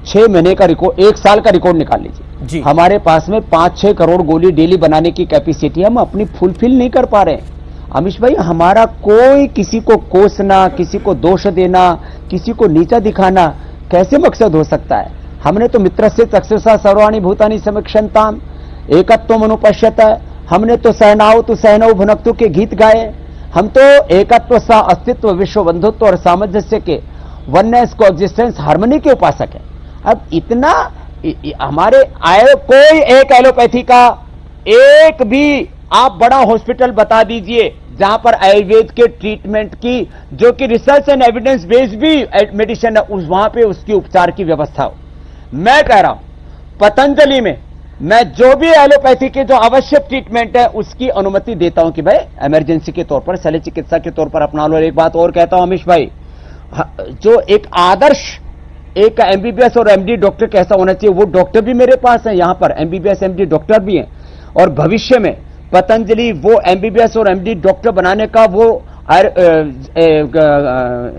6 महीने का रिकॉर्ड, 1 साल का रिकॉर्ड निकाल लीजिए। हमारे पास में 5-6 करोड़ गोली डेली बनाने की कैपेसिटी हम अपनी फुलफिल नहीं कर पा रहे हैं। अमीश भाई, हमारा कोई किसी को कोसना, किसी को दोष देना, किसी को नीचा दिखाना कैसे मकसद हो सकता है? हमने तो मित्रस्य चक्षुषा सर्वाणि भूतानि समीक्षन्ताम एकत्वम अनुपश्यत, हमने तो सहनाओ तो सहनौ भुनक्तु के गीत गाए। हम तो एकत्व सा अस्तित्व, विश्व बंधुत्व और सामंजस्य के, वननेस को एग्जिस्टेंस, हार्मनी के उपासक है। अब इतना हमारे आए, कोई एक एलोपैथी का एक भी आप बड़ा हॉस्पिटल बता दीजिए जहां पर आयुर्वेद के ट्रीटमेंट की, जो कि रिसर्च एंड एविडेंस बेस्ड भी मेडिसिन है, वहां पे उसकी उपचार की व्यवस्था हो। मैं कह रहा हूं पतंजलि में मैं जो भी एलोपैथी के जो आवश्यक ट्रीटमेंट है उसकी अनुमति देता हूं कि भाई इमरजेंसी के तौर पर, शल्य चिकित्सा के तौर पर अपना लो। एक बात और कहता हूं अमीश भाई, जो एक आदर्श एक एमबीबीएस और एमडी डॉक्टर कैसा होना चाहिए, वो डॉक्टर भी मेरे पास है यहां पर, एमबीबीएस एमडी डॉक्टर भी हैं। और भविष्य में पतंजलि वो एमबीबीएस और एमडी डॉक्टर बनाने का वो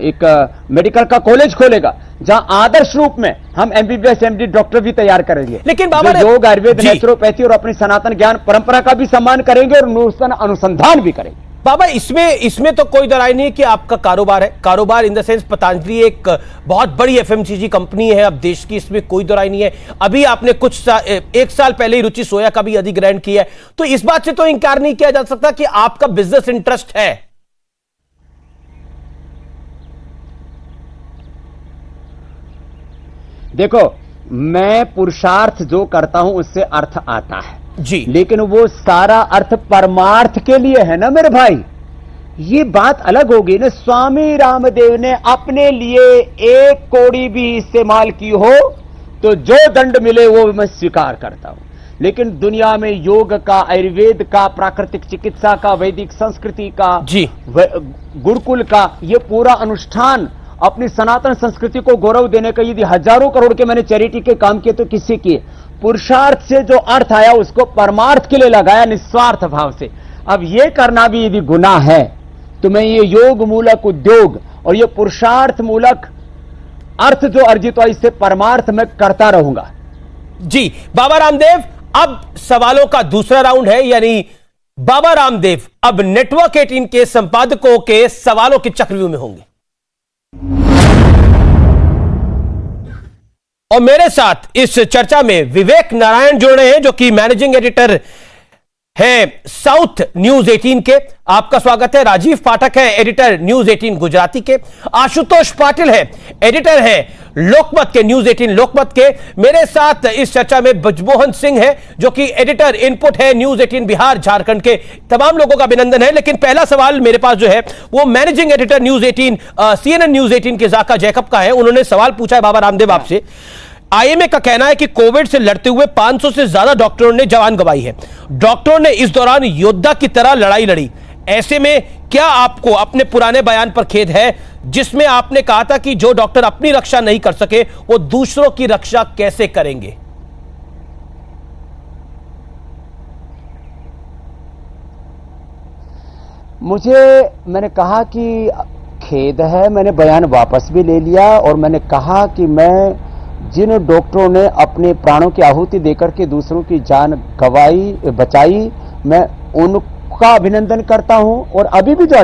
एक मेडिकल का कॉलेज खोलेगा जहां आदर्श रूप में हम एमबीबीएस एमडी डॉक्टर भी तैयार करेंगे। लेकिन बाबा, योग, आयुर्वेद, नेचुरोपैथी और अपनी सनातन ज्ञान परंपरा का भी सम्मान करेंगे और नूतन अनुसंधान भी करेंगे। बाबा, इसमें तो कोई दराई नहीं है कि आपका कारोबार है, कारोबार इन द सेंस पतंजलि एक बहुत बड़ी एफएमसीजी कंपनी है अब देश की, इसमें कोई दराई नहीं है। अभी आपने एक साल पहले ही रुचि सोया का भी अधिग्रहण किया है, तो इस बात से तो इंकार नहीं किया जा सकता कि आपका बिजनेस इंटरेस्ट है। देखो, मैं पुरुषार्थ जो करता हूं उससे अर्थ आता है जी, लेकिन वो सारा अर्थ परमार्थ के लिए है ना मेरे भाई। ये बात अलग होगी ना। स्वामी रामदेव ने अपने लिए 1 कौड़ी भी इस्तेमाल की हो तो जो दंड मिले वो मैं स्वीकार करता हूं। लेकिन दुनिया में योग का, आयुर्वेद का, प्राकृतिक चिकित्सा का, वैदिक संस्कृति का जी, गुरुकुल का, ये पूरा अनुष्ठान अपनी सनातन संस्कृति को गौरव देने का, यदि हजारों करोड़ के मैंने चैरिटी के काम किए तो किससे किए? पुरुषार्थ से जो अर्थ आया उसको परमार्थ के लिए लगाया, निस्वार्थ भाव से। अब ये करना भी यदि गुनाह है तो मैं ये योग मूलक उद्योग और ये पुरुषार्थ मूलक अर्थ जो अर्जित हुआ इससे परमार्थ में करता रहूंगा। जी बाबा रामदेव, अब सवालों का दूसरा राउंड है, यानी बाबा रामदेव अब नेटवर्क 18 के संपादकों के सवालों के चक्रव्यूह में होंगे। और मेरे साथ इस चर्चा में विवेक नारायण जुड़ रहे हैं, जो कि मैनेजिंग एडिटर है साउथ न्यूज 18 के। आपका स्वागत है। राजीव पाठक है एडिटर न्यूज 18 गुजराती के। आशुतोष पाटिल है एडिटर है लोकमत के, न्यूज 18 लोकमत के। मेरे साथ इस चर्चा में ब्रजमोहन सिंह है, जो कि एडिटर इनपुट है न्यूज 18 बिहार झारखंड के। तमाम लोगों का अभिनंदन है। लेकिन पहला सवाल मेरे पास जो है वो managing editor news 18 CNN news 18 के जाका जैकब का है। उन्होंने सवाल पूछा है बाबा रामदेव आपसे। आईएमए का कहना है कि कोविड से लड़ते हुए 500 से ज्यादा डॉक्टरों ने जान गंवाई है। डॉक्टरों ने इस दौरान योद्धा की तरह लड़ाई लड़ी। ऐसे में क्या आपको अपने पुराने बयान पर खेद है, जिसमें आपने कहा था कि जो डॉक्टर अपनी रक्षा नहीं कर सके वो दूसरों की रक्षा कैसे करेंगे? मैंने कहा कि खेद है, मैंने बयान वापस भी ले लिया और मैंने कहा कि मैं जिन डॉक्टरों ने अपने प्राणों की आहुति देकर के दूसरों की जान बचाई, मैं उनका अभिनंदन करता हूं। और अभी भी जो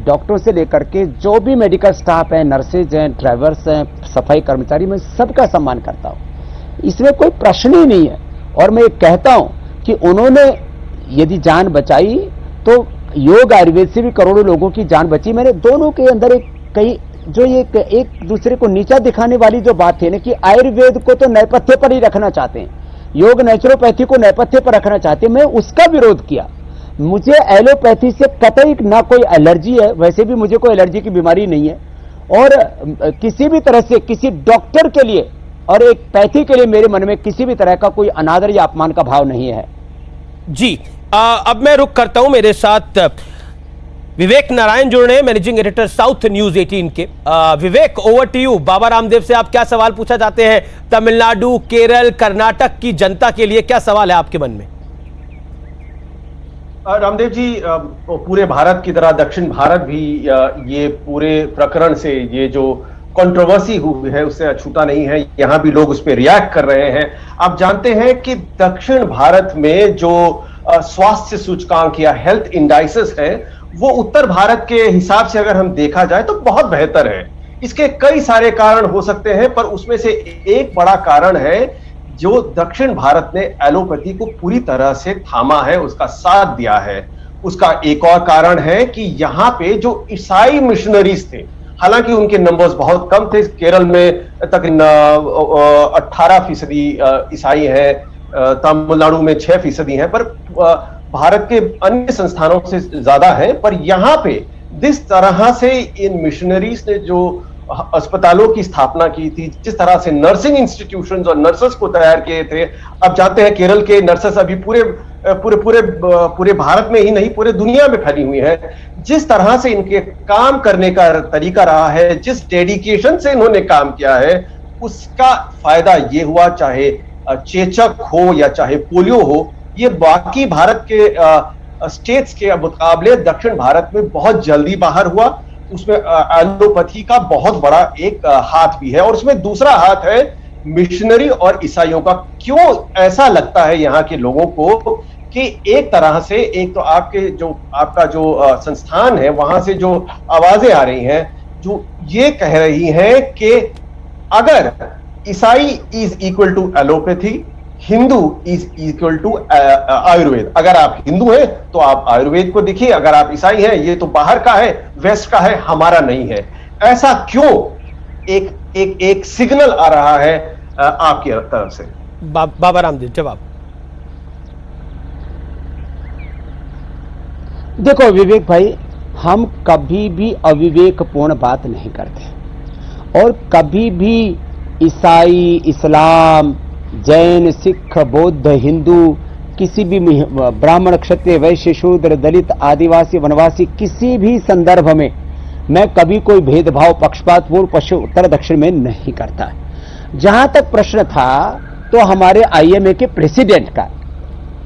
डॉक्टरों से लेकर के जो भी मेडिकल स्टाफ है, नर्सेज हैं, ड्राइवर्स हैं, सफाई कर्मचारी, मैं सबका सम्मान करता हूं। इसमें कोई प्रश्न ही नहीं है। और मैं कहता हूं कि उन्होंने यदि जान बचाई तो योग आयुर्वेद से भी करोड़ों लोगों की जान बची। मैंने दोनों के अंदर एक दूसरे को नीचा दिखाने वाली जो बात है ना, कि आयुर्वेद को तो नेपथ्य पर ही रखना चाहते हैं, योग नेचुरोपैथी को नेपथ्य पर रखना चाहते हैं, मैं उसका विरोध किया। मुझे एलोपैथी से कतई ना कोई एलर्जी है, वैसे भी मुझे कोई एलर्जी की बीमारी नहीं है। और किसी भी तरह से किसी डॉक्टर के लिए और एक पैथी के लिए मेरे मन में किसी भी तरह का कोई अनादर या अपमान का भाव नहीं है। जी, अब मैं रुक करता हूं। मेरे साथ विवेक नारायण जुड़ रहे हैं, मैनेजिंग एडिटर साउथ न्यूज 18 के। विवेक, over to you. Baba Ramdev से आप क्या सवाल पूछा चाहते हैं? तमिलनाडु, केरल, कर्नाटक की जनता के लिए क्या सवाल है आपके मन में? रामदेव जी, पूरे भारत की तरह दक्षिण भारत भी ये पूरे प्रकरण से, ये जो कंट्रोवर्सी हुई है उससे अछूता नहीं है। यहां भी लोग उस पर रिएक्ट कर रहे हैं। आप जानते हैं कि दक्षिण भारत में जो स्वास्थ्य सूचकांक या हेल्थ इंडाइसेस है, वो उत्तर भारत के हिसाब से अगर हम देखा जाए तो बहुत बेहतर है। इसके कई सारे कारण हो सकते हैं, पर उसमें से एक बड़ा कारण है जो दक्षिण भारत ने एलोपैथी को पूरी तरह से थामा है, उसका साथ दिया है। उसका एक और कारण है कि यहाँ पे जो ईसाई मिशनरीज थे, हालांकि उनके नंबर्स बहुत कम थे। केरल में तकरीबन 18% ईसाई हैं, तमिलनाडु में 6% हैं, पर भारत के अन्य संस्थानों से ज्यादा है। पर यहाँ पे जिस तरह से इन मिशनरीज ने जो अस्पतालों की स्थापना की थी, जिस तरह से नर्सिंग इंस्टीट्यूशंस और नर्सेस को तैयार किए थे, अब जानते हैं केरल के नर्सेस अभी पूरे भारत में ही नहीं, पूरे दुनिया में फैली हुई है। जिस तरह से इनके काम करने का तरीका रहा है, जिस डेडिकेशन से इन्होंने काम किया है, उसका फायदा ये हुआ, चाहे चेचक हो या चाहे पोलियो हो, ये बाकी भारत के स्टेट्स के मुकाबले दक्षिण भारत में बहुत जल्दी बाहर हुआ। उसमें एलोपैथी का बहुत बड़ा एक हाथ भी है, और उसमें दूसरा हाथ है मिशनरी और ईसाइयों का। क्यों ऐसा लगता है यहाँ के लोगों को कि एक तरह से, एक तो आपका जो संस्थान है, वहां से जो आवाजें आ रही हैं जो ये कह रही हैं कि अगर ईसाई is equal to allopathy, Hindu is equal to Ayurveda. अगर आप हिंदू हैं तो आप आयुर्वेद को देखिए, अगर आप ईसाई हैं ये तो बाहर का है, वेस्ट का है, हमारा नहीं है। ऐसा क्यों एक सिग्नल आ रहा है आपकी तरफ से? बाबा रामदेव, जवाब। देखो विवेक भाई, हम कभी भी अविवेकपूर्ण बात नहीं करते, और कभी भी ईसाई, इस्लाम, जैन, सिख, बौद्ध, हिंदू, किसी भी ब्राह्मण, क्षत्रिय, वैश्य, शूद्र, दलित, आदिवासी, वनवासी, किसी भी संदर्भ में मैं कभी कोई भेदभाव, पक्षपात, पूर्व, पश्चिम, उत्तर, दक्षिण में नहीं करता। जहां तक प्रश्न था तो हमारे आईएमए के प्रेसिडेंट का,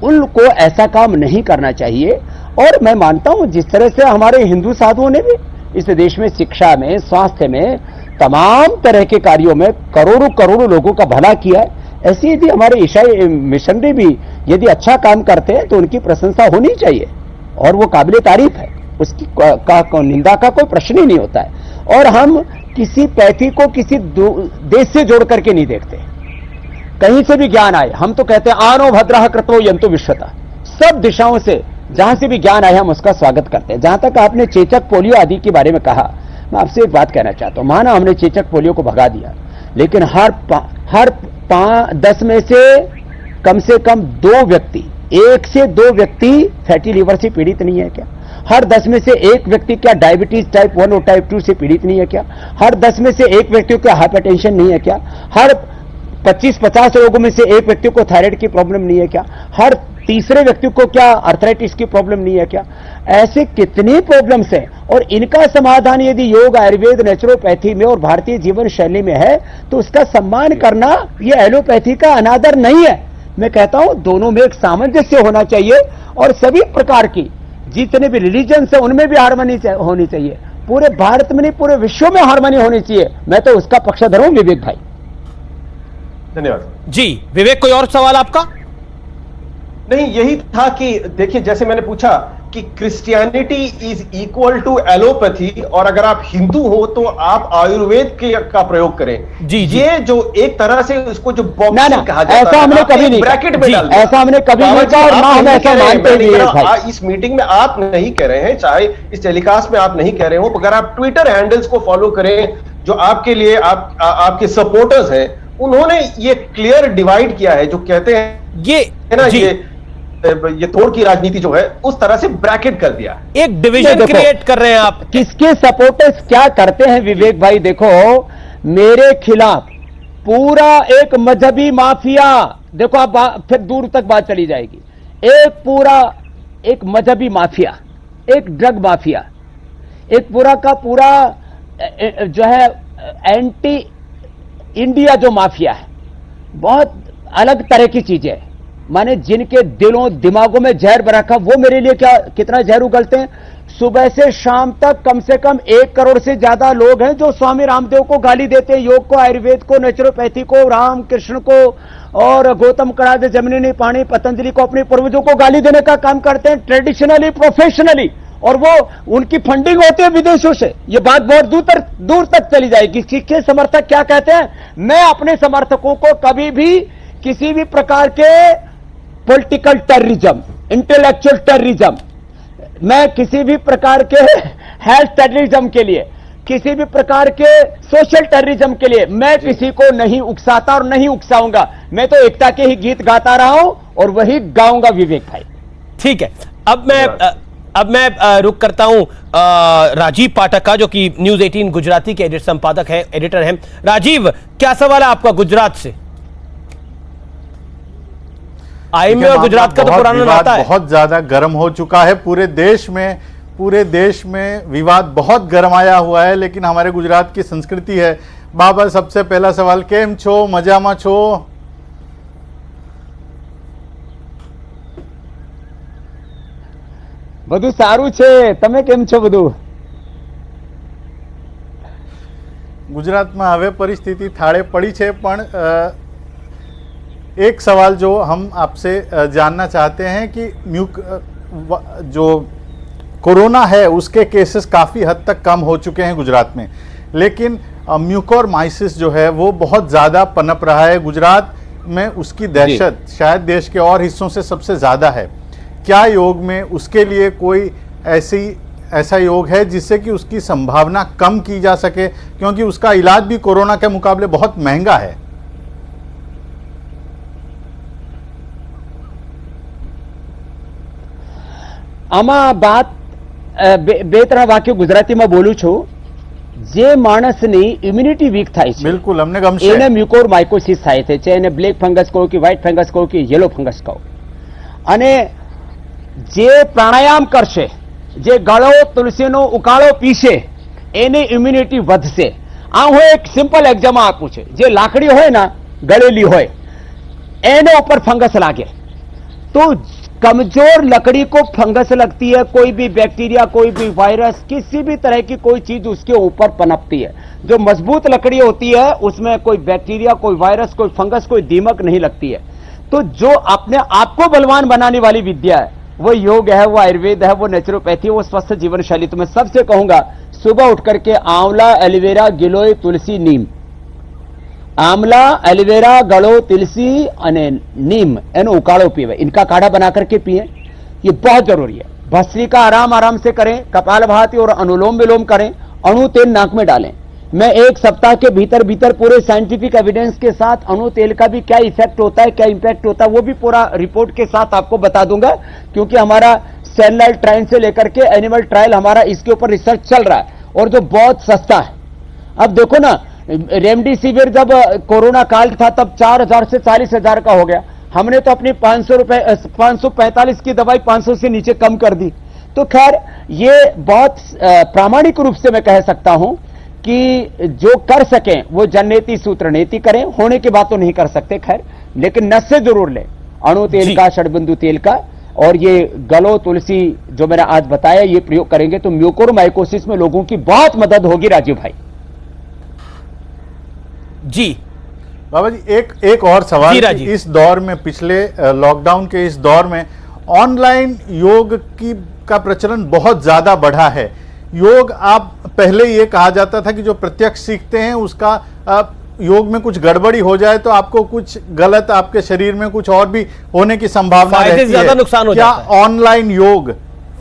उनको ऐसा काम नहीं करना चाहिए। और मैं मानता हूं जिस तरह से हमारे हिंदू साधुओं ने भी इस देश में शिक्षा में, स्वास्थ्य में, तमाम तरह के कार्यों में करोड़ों लोगों का भला किया है, ऐसी यदि हमारे ईसाई मिशनरी भी यदि अच्छा काम करते हैं तो उनकी प्रशंसा होनी चाहिए, और वो काबिले तारीफ है, उसकी निंदा का कोई प्रश्न ही नहीं होता है। और हम किसी पैथी को किसी देश से जोड़ करके नहीं देखते। कहीं से भी ज्ञान आए, हम तो कहते हैं आनो भद्रः कृतो यंतु विश्वता, सब दिशाओं से जहां से भी ज्ञान आए हम उसका स्वागत करते हैं। जहां तक आपने चेचक पोलियो आदि के बारे में कहा, मैं आपसे एक बात कहना चाहता हूं। माना हमने चेचक पोलियो को भगा दिया, लेकिन हर 10 में से कम 2 व्यक्ति, 1 से 2 व्यक्ति फैटी लीवर से पीड़ित नहीं है क्या? हर 10 में से 1 व्यक्ति क्या डायबिटीज टाइप 1 और टाइप 2 से पीड़ित नहीं है क्या? हर 10 में से 1 व्यक्ति को क्या हाइपरटेंशन नहीं है क्या? हर 25-50 लोगों में से 1 व्यक्ति को थायराइड की प्रॉब्लम नहीं है क्या? हर तीसरे व्यक्ति को क्या अर्थराइटिस की प्रॉब्लम नहीं है क्या? ऐसे कितनी प्रॉब्लम्स हैं, और इनका समाधान यदि योग, आयुर्वेद, नेचुरोपैथी में और भारतीय जीवन शैली में है तो उसका सम्मान करना यह एलोपैथी का अनादर नहीं है। मैं कहता हूं दोनों में एक सामंजस्य होना चाहिए, और सभी प्रकार की जितने भी रिलीजन है उनमें भी हार्मनी होनी चाहिए। पूरे भारत में नहीं, पूरे विश्व में हार्मनी होनी चाहिए। मैं तो उसका पक्षधर हूं विवेक भाई। धन्यवाद जी। विवेक, कोई और सवाल आपका? नहीं, यही था कि देखिए, जैसे मैंने पूछा कि Christianity is equal to allopathy, और अगर आप हिंदू हो तो आप आयुर्वेद का प्रयोग करें। जी। ये जो एक तरह से उसको जो बॉक्सिंग कहा जाता है, ऐसा हमने कभी नहीं, ब्रैकेट में डाल दिया। ऐसा हमने कभी नहीं कहा, और ना हम ऐसा मानते भी हैं। इस मीटिंग में आप नहीं कह रहे हैं, चाहे इस टेलीकास्ट में आप नहीं कह रहे हो, अगर आप ट्विटर हैंडल्स को फॉलो करें जो आपके लिए आपके सपोर्टर्स हैं, उन्होंने ये क्लियर डिवाइड किया है, जो कहते हैं ये है ना, ये तोड़ की राजनीति जो है उस तरह से ब्रैकेट कर दिया, एक डिवीजन क्रिएट कर रहे हैं आप। किसके सपोर्टर्स क्या करते हैं विवेक भाई? देखो, मेरे खिलाफ पूरा एक मजहबी माफिया, देखो आप फिर दूर तक बात चली जाएगी, एक मजहबी माफिया, एक ड्रग माफिया, एक पूरा का पूरा जो है एंटी इंडिया जो माफिया है, बहुत अलग तरह की चीजें है। माने जिनके दिलों दिमागों में जहर रखा, वो मेरे लिए कितना जहर उगलते हैं। सुबह से शाम तक कम से कम 1 करोड़ से ज्यादा लोग हैं जो स्वामी रामदेव को गाली देते हैं, योग को, आयुर्वेद को, नेचुरोपैथी को, राम कृष्ण को और गौतम कड़ादे, जमनीनी पाणी, पतंजलि को, अपने पूर्वजों को गाली देने का काम करते हैं ट्रेडिशनली, प्रोफेशनली, और वो उनकी फंडिंग होती है विदेशों से। ये बात बहुत दूर तक चली जाएगी। किसके समर्थक क्या कहते हैं? मैं अपने समर्थकों को कभी भी किसी भी प्रकार के पॉलिटिकल टेररिज्म, इंटेलेक्चुअल टेररिज्म, मैं किसी भी प्रकार के हेल्थ टेररिज्म के लिए, किसी भी प्रकार के सोशल टेररिज्म के लिए मैं किसी को नहीं उकसाता और नहीं उकसाऊंगा। मैं तो एकता के ही गीत गाता रहा हूं और वही गाऊंगा विवेक भाई। ठीक है, अब मैं रुक करता हूं राजीव पाठक का, जो कि न्यूज 18 गुजराती के एडिटर हैं। राजीव, क्या सवाल है आपका गुजरात से? आईएमए और गुजरात का तो पुराना नाता है। बहुत ज्यादा गर्म हो चुका है, पूरे देश में विवाद बहुत गरमाया हुआ है, लेकिन हमारे गुजरात की संस्कृति है। बाबा, सबसे पहला सवाल, केम छो? मजामा छो? બધું સારું છે, તમે કેમ છો? બધું ગુજરાતમાં હવે પરિસ્થિતિ થાળે પડી છે, પણ एक सवाल जो हम आपसे जानना चाहते हैं कि जो कोरोना है उसके केसेस काफ़ी हद तक कम हो चुके हैं गुजरात में, लेकिन म्यूकोरमाइसिस जो है वो बहुत ज़्यादा पनप रहा है गुजरात में। उसकी दहशत शायद देश के और हिस्सों से सबसे ज़्यादा है। क्या योग में उसके लिए कोई ऐसा योग है जिससे कि उसकी संभावना कम की जा सके, क्योंकि उसका इलाज भी कोरोना के मुकाबले बहुत महंगा है? આમાં વાત બે ત્રણ વાક્યો ગુજરાતીમાં બોલું છું। જે માણસની ઇમ્યુનિટી વીક થાય છે, બિલકુલ અમને ગમશે, એને મ્યુકોરમાઇકોસિસ થાય છે, એને બ્લેક ફંગસ કહો કે વ્હાઇટ ફંગસ કહો કે યેલો ફંગસ કહો। અને જે પ્રાણાયામ કરશે, જે ગળો તુલસીનો ઉકાળો પીશે, એની ઇમ્યુનિટી વધશે। આ હું એક સિમ્પલ એક્ઝામ્પલ આપું છું। જે લાકડી હોય ને ગળેલી હોય, એને ઉપર ફંગસ લાગે तो कमजोर लकड़ी को फंगस लगती है, कोई भी बैक्टीरिया, कोई भी वायरस, किसी भी तरह की कोई चीज उसके ऊपर पनपती है। जो मजबूत लकड़ी होती है उसमें कोई बैक्टीरिया, कोई वायरस, कोई फंगस, कोई दीमक नहीं लगती है। तो जो अपने आप को बलवान बनाने वाली विद्या है, वो योग है, वो आयुर्वेद है, वो नेचुरोपैथी, वो स्वस्थ जीवन शैली। तो मैं सबसे कहूंगा सुबह उठ करके आंवला, एलोवेरा, गिलोय, तुलसी, नीम, आंवला, एलोवेरा, गलो, तुलसी અને नीम एनो उकाड़ो पीवे, इनका काढ़ा बना करके पिए, ये बहुत जरूरी है। भस्त्रिका आराम आराम से करें, कपालभाति और अनुलोम विलोम करें, अणु तेल नाक में डालें। मैं एक सप्ताह के भीतर भीतर पूरे साइंटिफिक एविडेंस के साथ अणु तेल का भी क्या इफेक्ट होता है, क्या इंपैक्ट होता है, वो भी पूरा रिपोर्ट के साथ आपको बता दूंगा, क्योंकि हमारा सेल लाइफ ट्रायल से लेकर के एनिमल ट्रायल हमारा इसके ऊपर रिसर्च चल रहा है, और जो बहुत सस्ता है। अब देखो ना, रेमडेसिविर जब कोरोना काल था तब 4,000 से 40,000 का हो गया। हमने तो अपनी 545 की दवाई 500 से नीचे कम कर दी। तो खैर ये बहुत प्रामाणिक रूप से मैं कह सकता हूं कि जो कर सकें वो जननेति सूत्र नेति करें, होने की बात तो नहीं कर सकते खैर, लेकिन नस से जरूर लें अणु तेल का, षडबिंदु तेल का, और ये गलो, तुलसी जो मैंने आज बताया ये प्रयोग करेंगे तो म्यूकोरमाइकोसिस में लोगों की बहुत मदद होगी। राजीव भाई जी बाबा जी, एक और सवाल जी, कि इस दौर में, पिछले लॉकडाउन के इस दौर में ऑनलाइन योग का प्रचलन बहुत ज्यादा बढ़ा है। योग, आप पहले ये कहा जाता था कि जो प्रत्यक्ष सीखते हैं उसका योग में कुछ गड़बड़ी हो जाए तो आपको कुछ गलत, आपके शरीर में कुछ और भी होने की संभावना रहती है, ज्यादा नुकसान हो जाता है। क्या ऑनलाइन योग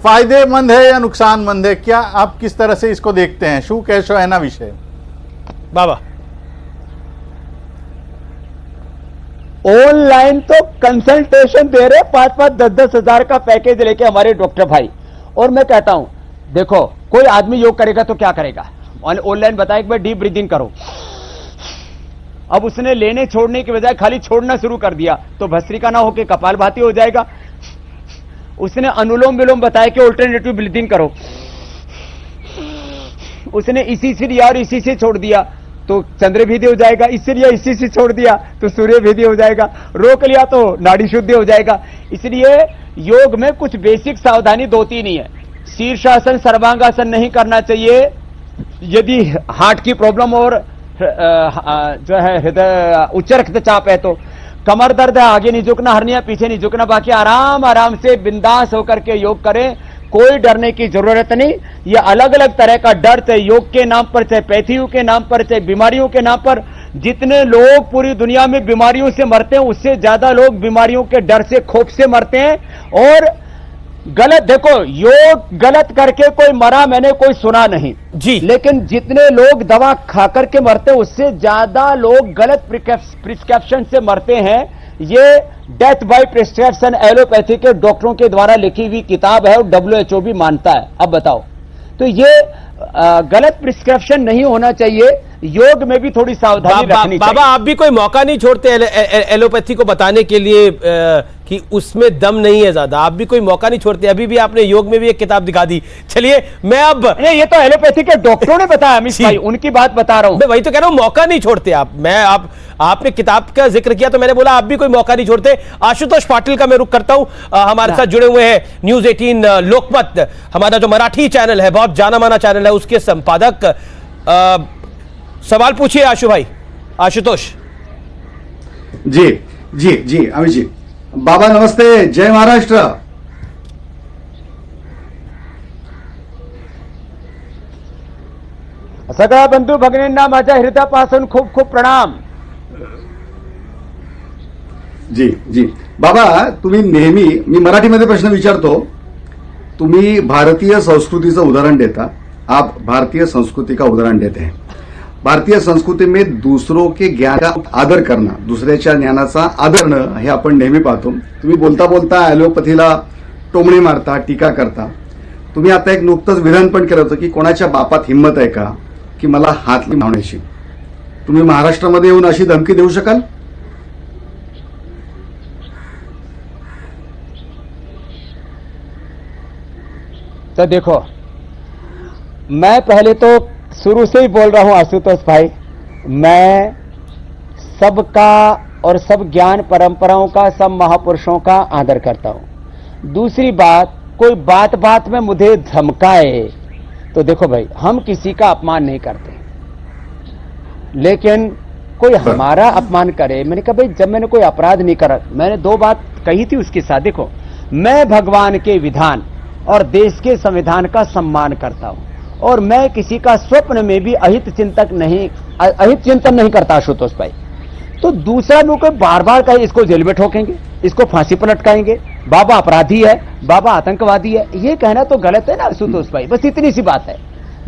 फायदेमंद है या नुकसानमंद है? क्या आप किस तरह से इसको देखते हैं? शू कैसो है ना विषय बाबा? ऑनलाइन तो कंसल्टेशन दे रहे 5-5, 10-10 हजार का पैकेज लेके हमारे डॉक्टर भाई, और मैं कहता हूं देखो कोई आदमी योग करेगा तो क्या करेगा, ऑनलाइन बताया एक बार डीप ब्रीदिंग करो, अब उसने लेने छोड़ने की बजाय खाली छोड़ना शुरू कर दिया तो भस्त्रिका ना होकर कपालभाति हो जाएगा। उसने अनुलोम विलोम बताया कि ऑल्टरनेटिव ब्रीदिंग करो, उसने इसी से लिया और इसी से छोड़ दिया तो चंद्र भेदी हो जाएगा, इससे लिया इसी से छोड़ दिया तो सूर्य भेदी हो जाएगा, रोक लिया तो नाड़ी शुद्धि हो जाएगा। इसलिए योग में कुछ बेसिक सावधानी 2-3 ही है। शीर्षासन, सर्वांगासन नहीं करना चाहिए यदि हार्ट की प्रॉब्लम और जो है हृदय उच्च रक्तचाप है। तो कमर दर्द है, आगे नहीं झुकना, हर्निया पीछे नहीं झुकना, बाकी आराम आराम से बिंदास होकर के योग करें, कोई डरने की जरूरत नहीं। ये अलग अलग तरह का डर, चाहे योग के नाम पर, चाहे पैथियों के नाम पर, चाहे बीमारियों के नाम पर, जितने लोग पूरी दुनिया में बीमारियों से मरते हैं उससे ज्यादा लोग बीमारियों के डर से, खौफ से मरते हैं। और गलत, देखो योग गलत करके कोई मरा मैंने कोई सुना नहीं जी, लेकिन जितने लोग दवा खाकर के मरते हैं उससे ज्यादा लोग गलत प्रिस्क्रिप्शन से मरते हैं। ये डेथ बाय प्रिस्क्रिप्शन एलोपैथी के डॉक्टरों के द्वारा लिखी हुई किताब है और WHO भी मानता है। अब बताओ, तो ये गलत प्रिस्क्रिप्शन नहीं होना चाहिए। योग में भी थोड़ी सावधानी रखनी चाहिए। बाबा, आप भी कोई मौका नहीं छोड़ते एलोपैथी को बताने के लिए कि उसमें दम नहीं है ज्यादा, आप भी कोई मौका नहीं छोड़ते? अभी भी आपने योग में भी एक किताब दिखा दी। चलिए, मैं अब ये तो एलोपैथी के डॉक्टरों ने बताया अमित भाई, उनकी बात बता रहा हूं। मैं वही तो कह रहा हूं, मौका नहीं छोड़ते आप। आपने किताब का जिक्र किया तो मैंने बोला आप भी कोई मौका नहीं छोड़ते। आशुतोष पाटिल का मैं रुख करता हूं, हमारे साथ जुड़े हुए हैं न्यूज 18 लोकमत, हमारा जो मराठी चैनल है, बहुत जाना माना चैनल है, उसके संपादक। सवाल पूछिए आशु भाई। आशुतोष जी जी जी अमित जी। बाबा नमस्ते, जय महाराष्ट्र। सगळ्या बंधू भगिनींना माझ्या हृदयापासून खूप खूप प्रणाम। जी जी बाबा, तुम्ही नेहमी, मी मराठीमध्ये प्रश्न विचारतो, तुम्ही भारतीय संस्कृतीचं उदाहरण देता, आप भारतीय संस्कृति का उदाहरण देते हैं। भारतीय संस्कृती में दूसरों के ज्ञान का आदर करना, दुसऱ्याच्या ज्ञानाचा आदर करणं हे आपण नेहमी पाहतो। तुम्ही बोलता बोलता ॲलोपॅथीला टोमणे मारता, टीका करता। तुम्ही आता एक नुकतंच विधान पण केलं होतं की कोणाच्या बापात हिंमत आहे का की मला हात लावण्याची? तुम्ही महाराष्ट्रामध्ये येऊन अशी धमकी देऊ शकाल? तो देखो, मैं पहले तो शुरू से ही बोल रहा हूं आशुतोष भाई, मैं सबका और सब ज्ञान परंपराओं का, सब महापुरुषों का आदर करता हूं। दूसरी बात, कोई बात बात में मुझे धमकाए तो देखो भाई, हम किसी का अपमान नहीं करते, लेकिन कोई हमारा अपमान करे, मैंने कहा भाई जब मैंने कोई अपराध नहीं करा, मैंने 2 बात कही थी उसके साथ। देखो, मैं भगवान के विधान और देश के संविधान का सम्मान करता हूं और मैं किसी का स्वप्न में भी अहित चिंतन नहीं करता आशुतोष भाई। तो दूसरा लोग को बार बार कहे इसको जेल में ठोकेंगे, इसको फांसी पर लटकाएंगे, बाबा अपराधी है, बाबा आतंकवादी है, ये कहना तो गलत है ना आशुतोष भाई। बस इतनी सी बात है।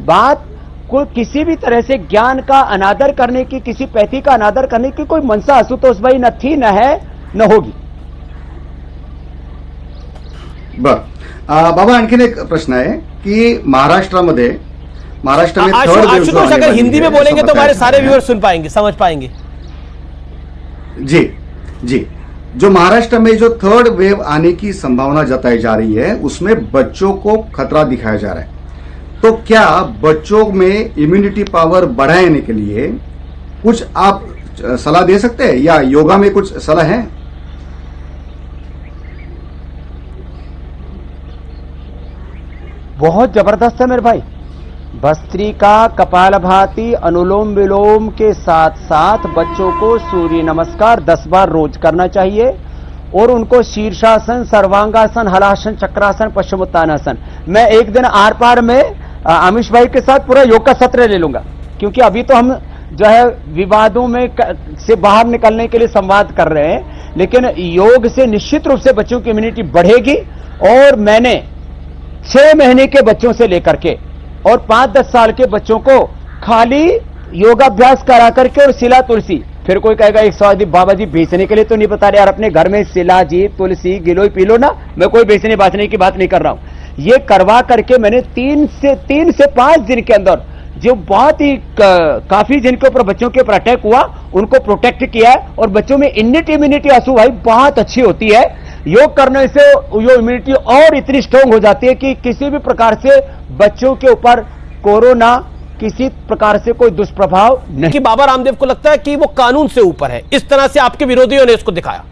बात कोई किसी भी तरह से ज्ञान का अनादर करने की, किसी पैथी का अनादर करने की कोई मंशा आशुतोष भाई न थी, न है, न होगी। बाबा आणखीन एक प्रश्न आहे की महाराष्ट्र में आशुतोष अगर हिंदी में बोलेंगे तो हमारे सारे व्यूअर सुन पाएंगे, समझ पाएंगे। जी जी, जो महाराष्ट्र में जो थर्ड वेव आने की संभावना जताई जा रही है उसमें बच्चों को खतरा दिखाया जा रहा है, तो क्या बच्चों में इम्यूनिटी पावर बढ़ाने के लिए कुछ आप सलाह दे सकते हैं या योगा में कुछ सलाह है? बहुत जबरदस्त है मेरे भाई। भस्त्रिका, कपालभाति, अनुलोम विलोम के साथ साथ बच्चों को सूर्य नमस्कार 10 बार रोज करना चाहिए और उनको शीर्षासन, सर्वांगासन, हलासन, चक्रासन, पश्चिमोत्तानासन। मैं एक दिन आर पार में आमिष भाई के साथ पूरा योग का सत्र ले लूंगा, क्योंकि अभी तो हम जो है विवादों में से बाहर निकलने के लिए संवाद कर रहे हैं, लेकिन योग से निश्चित रूप से बच्चों की इम्यूनिटी बढ़ेगी। और मैंने 6 महीने के बच्चों से लेकर के और 5-10 साल के बच्चों को खाली योगाभ्यास करा करके और सिला तुलसी, फिर कोई कहेगा 100 बाबा जी बेचने के लिए तो नहीं बता रहे यार, अपने घर में सिला जी, तुलसी, गिलोय पी लो ना, मैं कोई बेचने बाचने की बात नहीं कर रहा हूं। ये करवा करके मैंने 3 से 5 दिन के अंदर जो बहुत ही काफी जिनके ऊपर बच्चों के ऊपर अटैक हुआ उनको प्रोटेक्ट किया है और बच्चों में इम्यूनिटी आंसू भाई बहुत अच्छी होती है। योग करने से यो इम्यूनिटी और इतनी स्ट्रांग हो जाती है कि किसी भी प्रकार से बच्चों के ऊपर कोरोना किसी प्रकार से कोई दुष्प्रभाव नहीं। कि बाबा रामदेव को लगता है कि वो कानून से ऊपर है, इस तरह से आपके विरोधियों ने इसको दिखाया।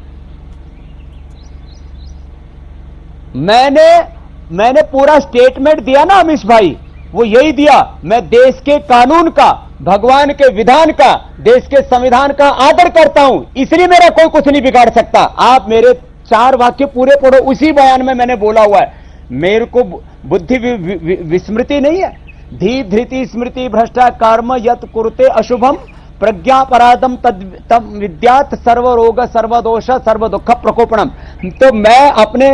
मैंने पूरा स्टेटमेंट दिया ना अमीश भाई, वो यही दिया, मैं देश के कानून का, भगवान के विधान का, देश के संविधान का आदर करता हूं, इसलिए मेरा कोई कुछ नहीं बिगाड़ सकता। आप मेरे 4 वाक्य पूरे पढ़ो, उसी बयान में मैंने बोला हुआ है। मेरे को बुद्धि विस्मृति नहीं है। धी धृति स्मृति भ्रष्टा कर्म यत कुरुते अशुभम प्रज्ञापराधम तम विद्यात सर्वरोग सर्वदोष सर्व दुख प्रकोपणम। तो मैं अपने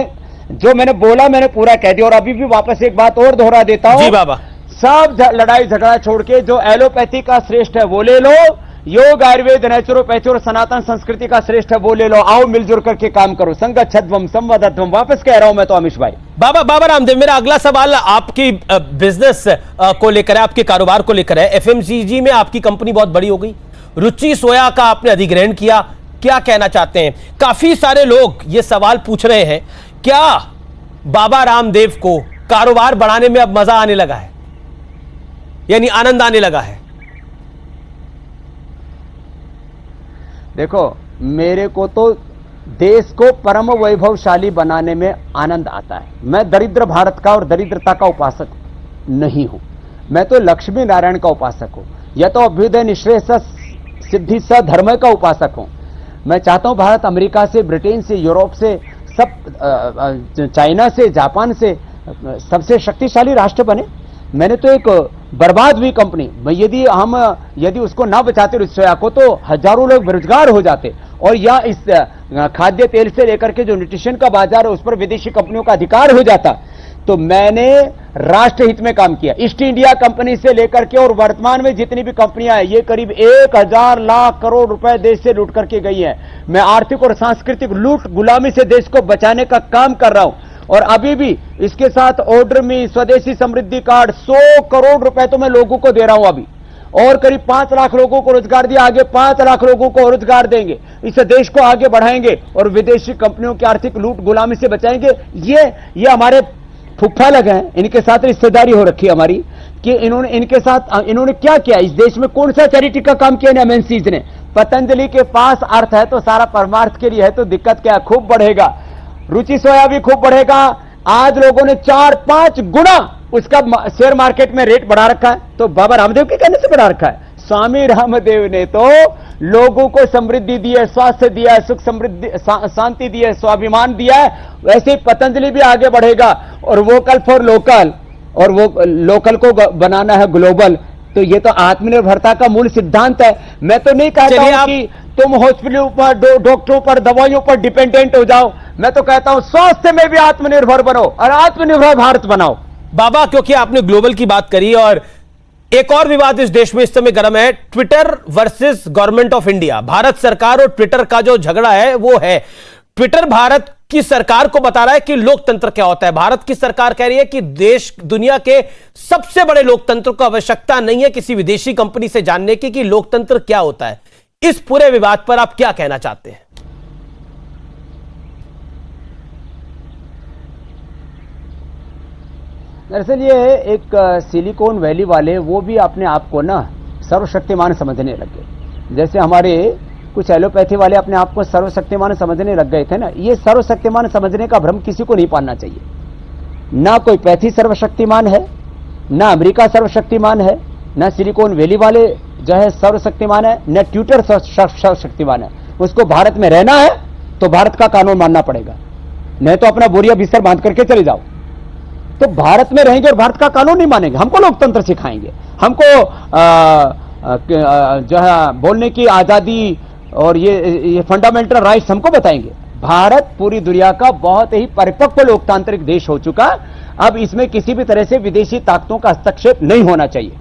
जो मैंने बोला मैंने पूरा कह दिया। और अभी भी वापस एक बात और दोहरा देता हूं, जी बाबा, सब लड़ाई झगड़ा छोड़ के जो एलोपैथी का श्रेष्ठ है वो ले लो, योग, आयुर्वेद, नेचुरोपैथी और सनातन संस्कृति का श्रेष्ठ है वो ले लो। आओ मिलजुल करके काम करो, संगच्छध्वम संवदध्वम। वापस कह रहा हूं मैं तो अमीश भाई। बाबा रामदेव, मेरा अगला सवाल आपकी बिजनेस को लेकर है, आपके कारोबार को लेकर है। एफएमसीजी में आपकी कंपनी बहुत बड़ी हो गई, रुचि सोया का आपने अधिग्रहण किया, क्या कहना चाहते हैं? काफी सारे लोग ये सवाल पूछ रहे हैं, क्या बाबा रामदेव को कारोबार बढ़ाने में अब मजा आने लगा है, यानी आनंद आने लगा है? देखो, मेरे को तो देश को परम वैभवशाली बनाने में आनंद आता है। मैं दरिद्र भारत का और दरिद्रता का उपासक नहीं हूं, मैं तो लक्ष्मी नारायण का उपासक हूं, या तो अभ्युदय निश्रेय सिद्धि स धर्म का उपासक हूं। मैं चाहता हूं भारत अमेरिका से, ब्रिटेन से, यूरोप से, सब चाइना से, जापान से सबसे शक्तिशाली राष्ट्र बने। मैंने तो एक बर्बाद हुई कंपनी, यदि उसको ना बचाते रुचि सोया को तो हजारों लोग बेरोजगार हो जाते, और या इस खाद्य तेल से लेकर के जो न्यूट्रिशन का बाजार है उस पर विदेशी कंपनियों का अधिकार हो जाता। तो मैंने राष्ट्र हित में काम किया। ईस्ट इंडिया कंपनी से लेकर के और वर्तमान में जितनी भी कंपनियां हैं, ये करीब 1000 लाख करोड़ रुपए देश से लूट करके गई हैं। मैं आर्थिक और सांस्कृतिक लूट गुलामी से देश को बचाने का काम कर रहा हूं, और अभी भी इसके साथ ऑर्डर में स्वदेशी समृद्धि कार्ड 100 करोड़ रुपए तो मैं लोगों को दे रहा हूं अभी, और करीब 5 लाख लोगों को रोजगार दिया, आगे 5 लाख लोगों को रोजगार देंगे। इससे देश को आगे बढ़ाएंगे और विदेशी कंपनियों की आर्थिक लूट गुलामी से बचाएंगे। ये हमारे फुफ्फा लगे हैं, इनके साथ रिश्तेदारी हो रखी है हमारी कि इन्होंने क्या किया इस देश में, कौन सा चैरिटी का काम किया एमएनसीज ने। पतंजलि के पास अर्थ है तो सारा परमार्थ के लिए है, तो दिक्कत क्या है, खूब बढ़ेगा। रुचि सोया भी खूब बढ़ेगा। आज लोगों ने 4-5 गुना उसका शेयर मार्केट में रेट बढ़ा रखा है, तो बाबा रामदेव के कहने से बढ़ा रखा है। स्वामी रामदेव ने तो लोगों को समृद्धि दी है, स्वास्थ्य दिया है, सुख समृद्धि शांति दी है, स्वाभिमान दिया है। वैसे ही पतंजलि भी आगे बढ़ेगा और वोकल फॉर लोकल, और वो लोकल को बनाना है ग्लोबल। तो ये तो आत्मनिर्भरता का मूल सिद्धांत है। मैं तो नहीं कहता हूं कि तुम हॉस्पिटलों पर, डॉक्टरों पर, दवाइयों पर डिपेंडेंट हो जाओ। मैं तो कहता हूं स्वास्थ्य में भी आत्मनिर्भर बनो और आत्मनिर्भर भारत बनाओ। बाबा, क्योंकि आपने ग्लोबल की बात करी और एक और विवाद इस देश में इस समय गर्म है, Twitter versus government of India. Bharat सरकार और ट्विटर का जो झगड़ा है वो है, ट्विटर भारत की सरकार को बता रहा है कि लोकतंत्र क्या होता है। भारत की सरकार कह रही है कि देश दुनिया के सबसे बड़े लोकतंत्र को आवश्यकता नहीं है किसी विदेशी कंपनी से जानने की कि लोकतंत्र क्या होता है। इस पूरे विवाद पर आप क्या कहना चाहते हैं? दरअसल ये एक सिलिकॉन वैली वाले वो भी अपने आप को ना सर्वशक्तिमान समझने लगे। जैसे हमारे कुछ एलोपैथी वाले अपने आप को सर्वशक्तिमान समझने लग गए थे ना, ये सर्वशक्तिमान समझने का भ्रम किसी को नहीं पालना चाहिए। ना कोई पैथी सर्वशक्तिमान है, ना अमेरिका सर्वशक्तिमान है, ना सिलिकॉन वैली वाले जो है सर्वशक्तिमान है, न ट्विटर सर्वशक्तिमान है। उसको भारत में रहना है तो भारत का कानून मानना पड़ेगा, नहीं तो अपना बोरिया बिस्तर बांध करके चले जाओ। तो भारत में रहेंगे और भारत का कानून नहीं मानेंगे, हमको लोकतंत्र सिखाएंगे, हमको जो है बोलने की आजादी और ये फंडामेंटल राइट्स हमको बताएंगे। भारत पूरी दुनिया का बहुत ही परिपक्व लोकतांत्रिक देश हो चुका। अब इसमें किसी भी तरह से विदेशी ताकतों का हस्तक्षेप नहीं होना चाहिए।